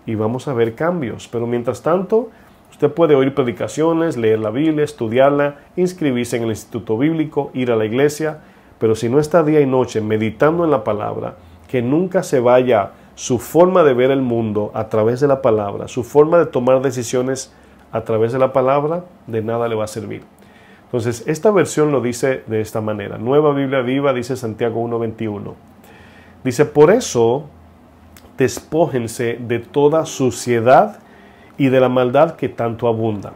y vamos a ver cambios. Pero mientras tanto, usted puede oír predicaciones, leer la Biblia, estudiarla, inscribirse en el instituto bíblico, ir a la iglesia, pero si no está día y noche meditando en la palabra, que nunca se vaya su forma de ver el mundo a través de la palabra, su forma de tomar decisiones a través de la palabra, de nada le va a servir. Entonces, esta versión lo dice de esta manera. Nueva Biblia Viva, dice Santiago 1:21. Dice, por eso, despójense de toda suciedad y de la maldad que tanto abunda.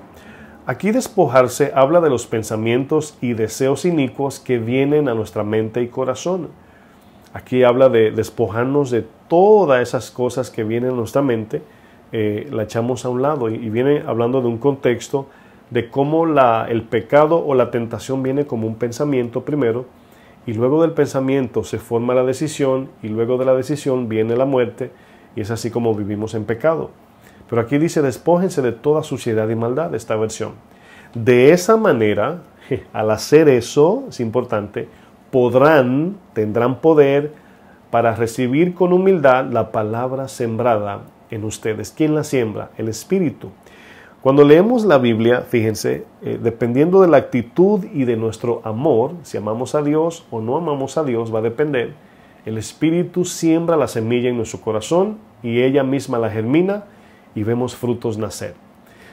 Aquí despojarse habla de los pensamientos y deseos inicuos que vienen a nuestra mente y corazón. Aquí habla de despojarnos de todas esas cosas que vienen a nuestra mente, la echamos a un lado y viene hablando de un contexto de cómo el pecado o la tentación viene como un pensamiento primero y luego del pensamiento se forma la decisión y luego de la decisión viene la muerte y es así como vivimos en pecado. Pero aquí dice despójense de toda suciedad y maldad, esta versión. De esa manera, al hacer eso, es importante, tendrán poder para recibir con humildad la palabra sembrada en ustedes. ¿Quién la siembra? El Espíritu. Cuando leemos la Biblia, fíjense, dependiendo de la actitud y de nuestro amor, si amamos a Dios o no amamos a Dios, va a depender. El Espíritu siembra la semilla en nuestro corazón y ella misma la germina y vemos frutos nacer.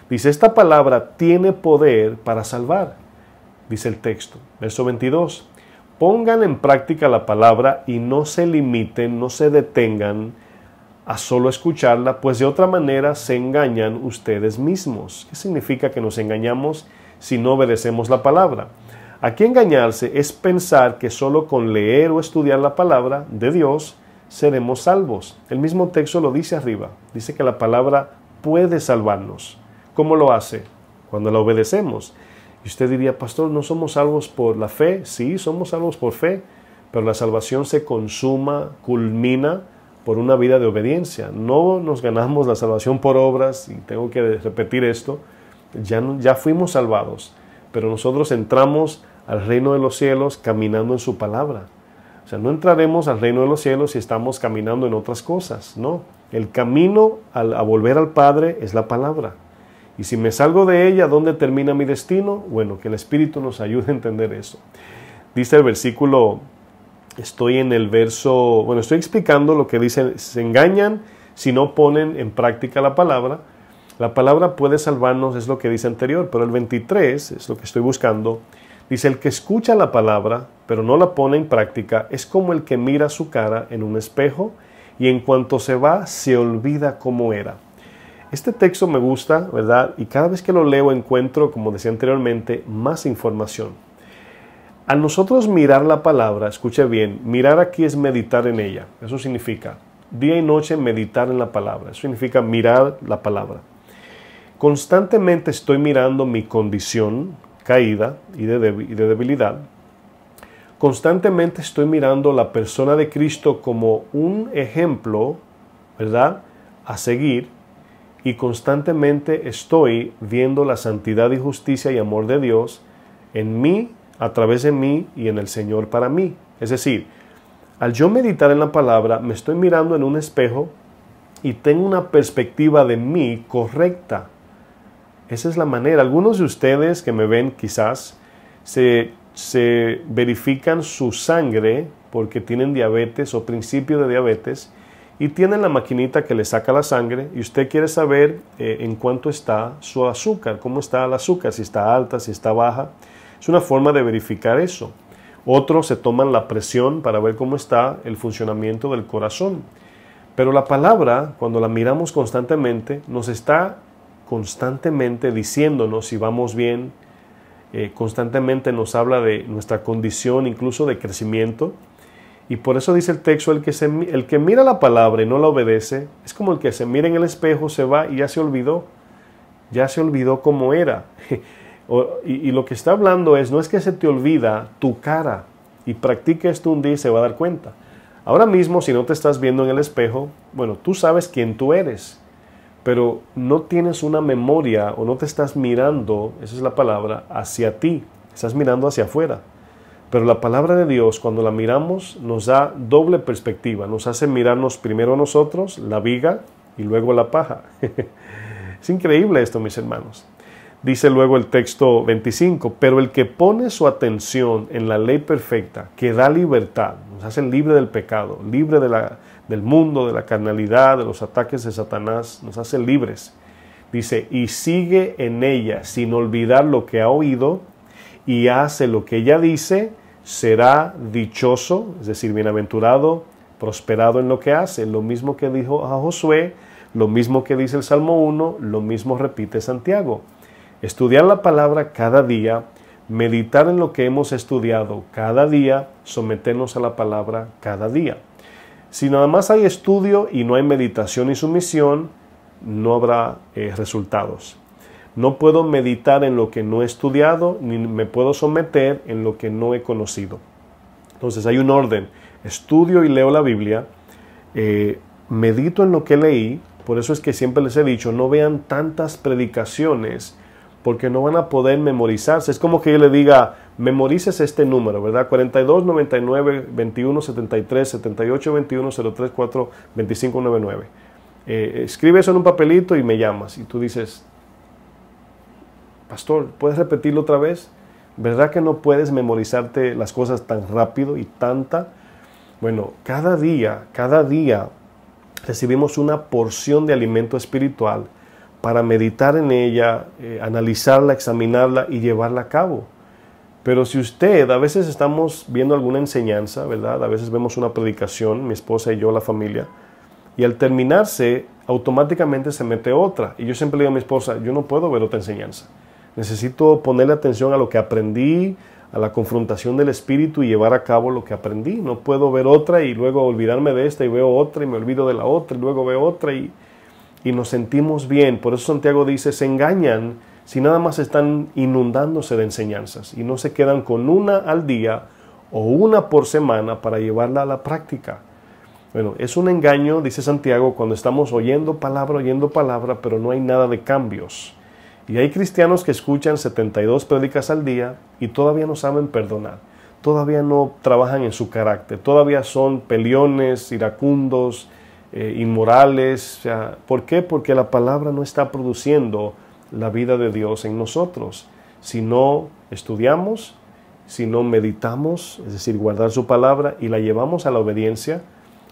Dice, esta palabra tiene poder para salvar, dice el texto. Verso 22. Pongan en práctica la palabra y no se limiten, no se detengan a solo escucharla, pues de otra manera se engañan ustedes mismos. ¿Qué significa que nos engañamos si no obedecemos la palabra? Aquí engañarse es pensar que solo con leer o estudiar la palabra de Dios seremos salvos. El mismo texto lo dice arriba. Dice que la palabra puede salvarnos. ¿Cómo lo hace? Cuando la obedecemos. Y usted diría, pastor, ¿no somos salvos por la fe? Sí, somos salvos por fe, pero la salvación se culmina por una vida de obediencia. No nos ganamos la salvación por obras, y tengo que repetir esto, ya fuimos salvados, pero nosotros entramos al reino de los cielos caminando en su palabra. O sea, no entraremos al reino de los cielos si estamos caminando en otras cosas, no. El camino a volver al Padre es la palabra. Y si me salgo de ella, ¿dónde termina mi destino? Bueno, que el Espíritu nos ayude a entender eso. Dice el versículo, estoy explicando lo que dice, se engañan si no ponen en práctica la palabra. La palabra puede salvarnos, es lo que dice anterior, pero el 23, es lo que estoy buscando, dice, el que escucha la palabra, pero no la pone en práctica, es como el que mira su cara en un espejo y en cuanto se va, se olvida cómo era. Este texto me gusta, ¿verdad? Y cada vez que lo leo encuentro, como decía anteriormente, más información. Al nosotros mirar la palabra, escuche bien, mirar aquí es meditar en ella. Eso significa día y noche meditar en la palabra. Eso significa mirar la palabra. Constantemente estoy mirando mi condición caída y de debilidad. Constantemente estoy mirando la persona de Cristo como un ejemplo, ¿verdad?, a seguir. Y constantemente estoy viendo la santidad y justicia y amor de Dios en mí, a través de mí y en el Señor para mí. Es decir, al yo meditar en la palabra, me estoy mirando en un espejo y tengo una perspectiva de mí correcta. Esa es la manera. Algunos de ustedes que me ven quizás se verifican su sangre porque tienen diabetes o principio de diabetes y tienen la maquinita que le saca la sangre y usted quiere saber en cuánto está su azúcar, cómo está el azúcar, si está alta, si está baja. Es una forma de verificar eso. Otros se toman la presión para ver cómo está el funcionamiento del corazón. Pero la palabra, cuando la miramos constantemente, nos está constantemente diciéndonos si vamos bien, constantemente nos habla de nuestra condición, incluso de crecimiento. Y por eso dice el texto, el que mira la palabra y no la obedece, es como el que se mira en el espejo, se va y ya se olvidó cómo era. Y lo que está hablando no es que se te olvida tu cara, y practique esto un día y se va a dar cuenta. Ahora mismo, si no te estás viendo en el espejo, bueno, tú sabes quién tú eres, pero no tienes una memoria o no te estás mirando, esa es la palabra, hacia ti, estás mirando hacia afuera. Pero la palabra de Dios, cuando la miramos, nos da doble perspectiva, nos hace mirarnos primero nosotros, la viga, y luego la paja. Es increíble esto, mis hermanos. Dice luego el texto 25, pero el que pone su atención en la ley perfecta, que da libertad, nos hace libre del pecado, libre del mundo, de la carnalidad, de los ataques de Satanás, nos hace libres. Dice, y sigue en ella sin olvidar lo que ha oído y hace lo que ella dice, será dichoso, es decir, bienaventurado, prosperado en lo que hace. Lo mismo que dijo a Josué, lo mismo que dice el Salmo 1, lo mismo repite Santiago. Estudiar la palabra cada día, meditar en lo que hemos estudiado cada día, someternos a la palabra cada día. Si nada más hay estudio y no hay meditación y sumisión, no habrá resultados. No puedo meditar en lo que no he estudiado, ni me puedo someter en lo que no he conocido. Entonces hay un orden. Estudio y leo la Biblia, medito en lo que leí. Por eso es que siempre les he dicho, no vean tantas predicaciones, porque no van a poder memorizarse. Es como que yo le diga, memorices este número, ¿verdad? 42, 99, 21, 73, 78, 21, 03, 4, 25, 99. Escribe eso en un papelito y me llamas. Y tú dices, pastor, ¿puedes repetirlo otra vez? ¿Verdad que no puedes memorizarte las cosas tan rápido y tanta? Bueno, cada día recibimos una porción de alimento espiritual para meditar en ella, analizarla, examinarla y llevarla a cabo. Pero si usted, a veces estamos viendo alguna enseñanza, ¿verdad? A veces vemos una predicación, mi esposa y yo, la familia, y al terminarse, automáticamente se mete otra. Y yo siempre le digo a mi esposa, yo no puedo ver otra enseñanza. Necesito ponerle atención a lo que aprendí, a la confrontación del espíritu y llevar a cabo lo que aprendí. No puedo ver otra y luego olvidarme de esta y veo otra y me olvido de la otra y luego veo otra y nos sentimos bien. Por eso Santiago dice, se engañan si nada más están inundándose de enseñanzas y no se quedan con una al día o una por semana para llevarla a la práctica. Bueno, es un engaño, dice Santiago, cuando estamos oyendo palabra, pero no hay nada de cambios. Y hay cristianos que escuchan 72 prédicas al día y todavía no saben perdonar, todavía no trabajan en su carácter, todavía son peleones, iracundos, inmorales. O sea, ¿por qué? Porque la palabra no está produciendo la vida de Dios en nosotros. Si no estudiamos, si no meditamos, es decir, guardar su palabra y la llevamos a la obediencia,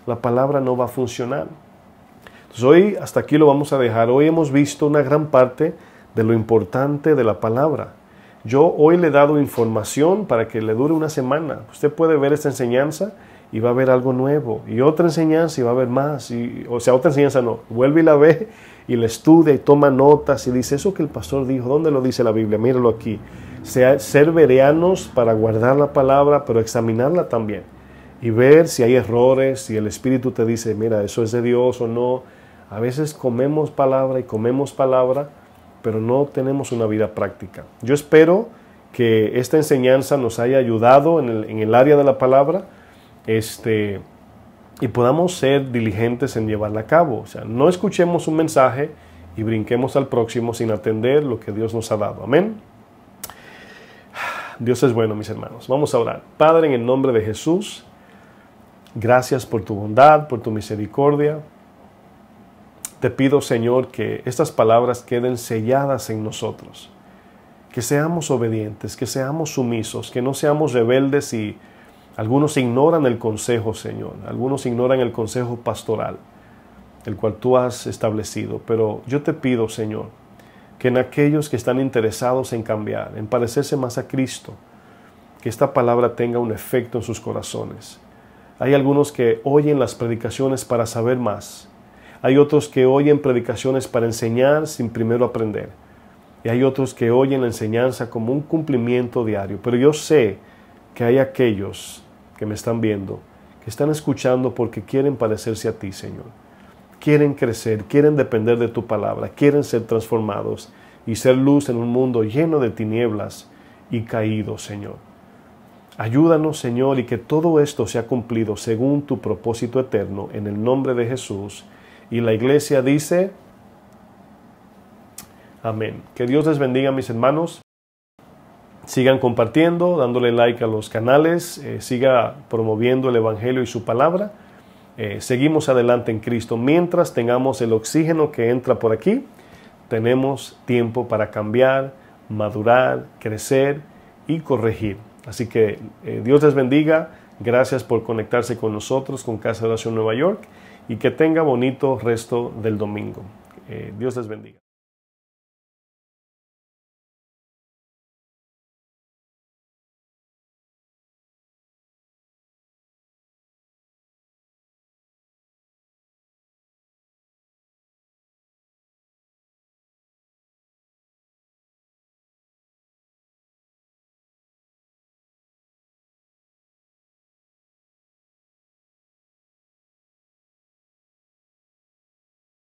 la palabra no va a funcionar. Entonces hoy hasta aquí lo vamos a dejar. Hoy hemos visto una gran parte de lo importante de la palabra. Yo hoy le he dado información para que le dure una semana. Usted puede ver esta enseñanza y va a ver algo nuevo, y otra enseñanza y va a ver más, otra enseñanza no, vuelve y la ve y la estudia y toma notas y dice, eso que el pastor dijo, ¿dónde lo dice la Biblia? Míralo aquí. Ser bereanos para guardar la palabra, pero examinarla también y ver si hay errores, si el Espíritu te dice, mira, eso es de Dios o no. A veces comemos palabra, pero no tenemos una vida práctica. Yo espero que esta enseñanza nos haya ayudado en el área de la palabra, y podamos ser diligentes en llevarla a cabo. O sea, no escuchemos un mensaje y brinquemos al próximo sin atender lo que Dios nos ha dado. Amén. Dios es bueno, mis hermanos. Vamos a orar. Padre, en el nombre de Jesús, gracias por tu bondad, por tu misericordia. Te pido, Señor, que estas palabras queden selladas en nosotros, que seamos obedientes, que seamos sumisos, que no seamos rebeldes y algunos ignoran el consejo, Señor. Algunos ignoran el consejo pastoral, el cual tú has establecido. Pero yo te pido, Señor, que en aquellos que están interesados en cambiar, en parecerse más a Cristo, que esta palabra tenga un efecto en sus corazones. Hay algunos que oyen las predicaciones para saber más. Hay otros que oyen predicaciones para enseñar sin primero aprender. Y hay otros que oyen la enseñanza como un cumplimiento diario. Pero yo sé que hay aquellos que me están viendo, que están escuchando porque quieren parecerse a ti, Señor. Quieren crecer, quieren depender de tu palabra, quieren ser transformados y ser luz en un mundo lleno de tinieblas y caído, Señor. Ayúdanos, Señor, y que todo esto sea cumplido según tu propósito eterno, en el nombre de Jesús. Y la iglesia dice, Amén. Que Dios les bendiga, mis hermanos. Sigan compartiendo, dándole like a los canales, siga promoviendo el Evangelio y su palabra. Seguimos adelante en Cristo. Mientras tengamos el oxígeno que entra por aquí, tenemos tiempo para cambiar, madurar, crecer y corregir. Así que Dios les bendiga. Gracias por conectarse con nosotros, con Casa de Oración Nueva York, y que tenga bonito resto del domingo. Dios les bendiga.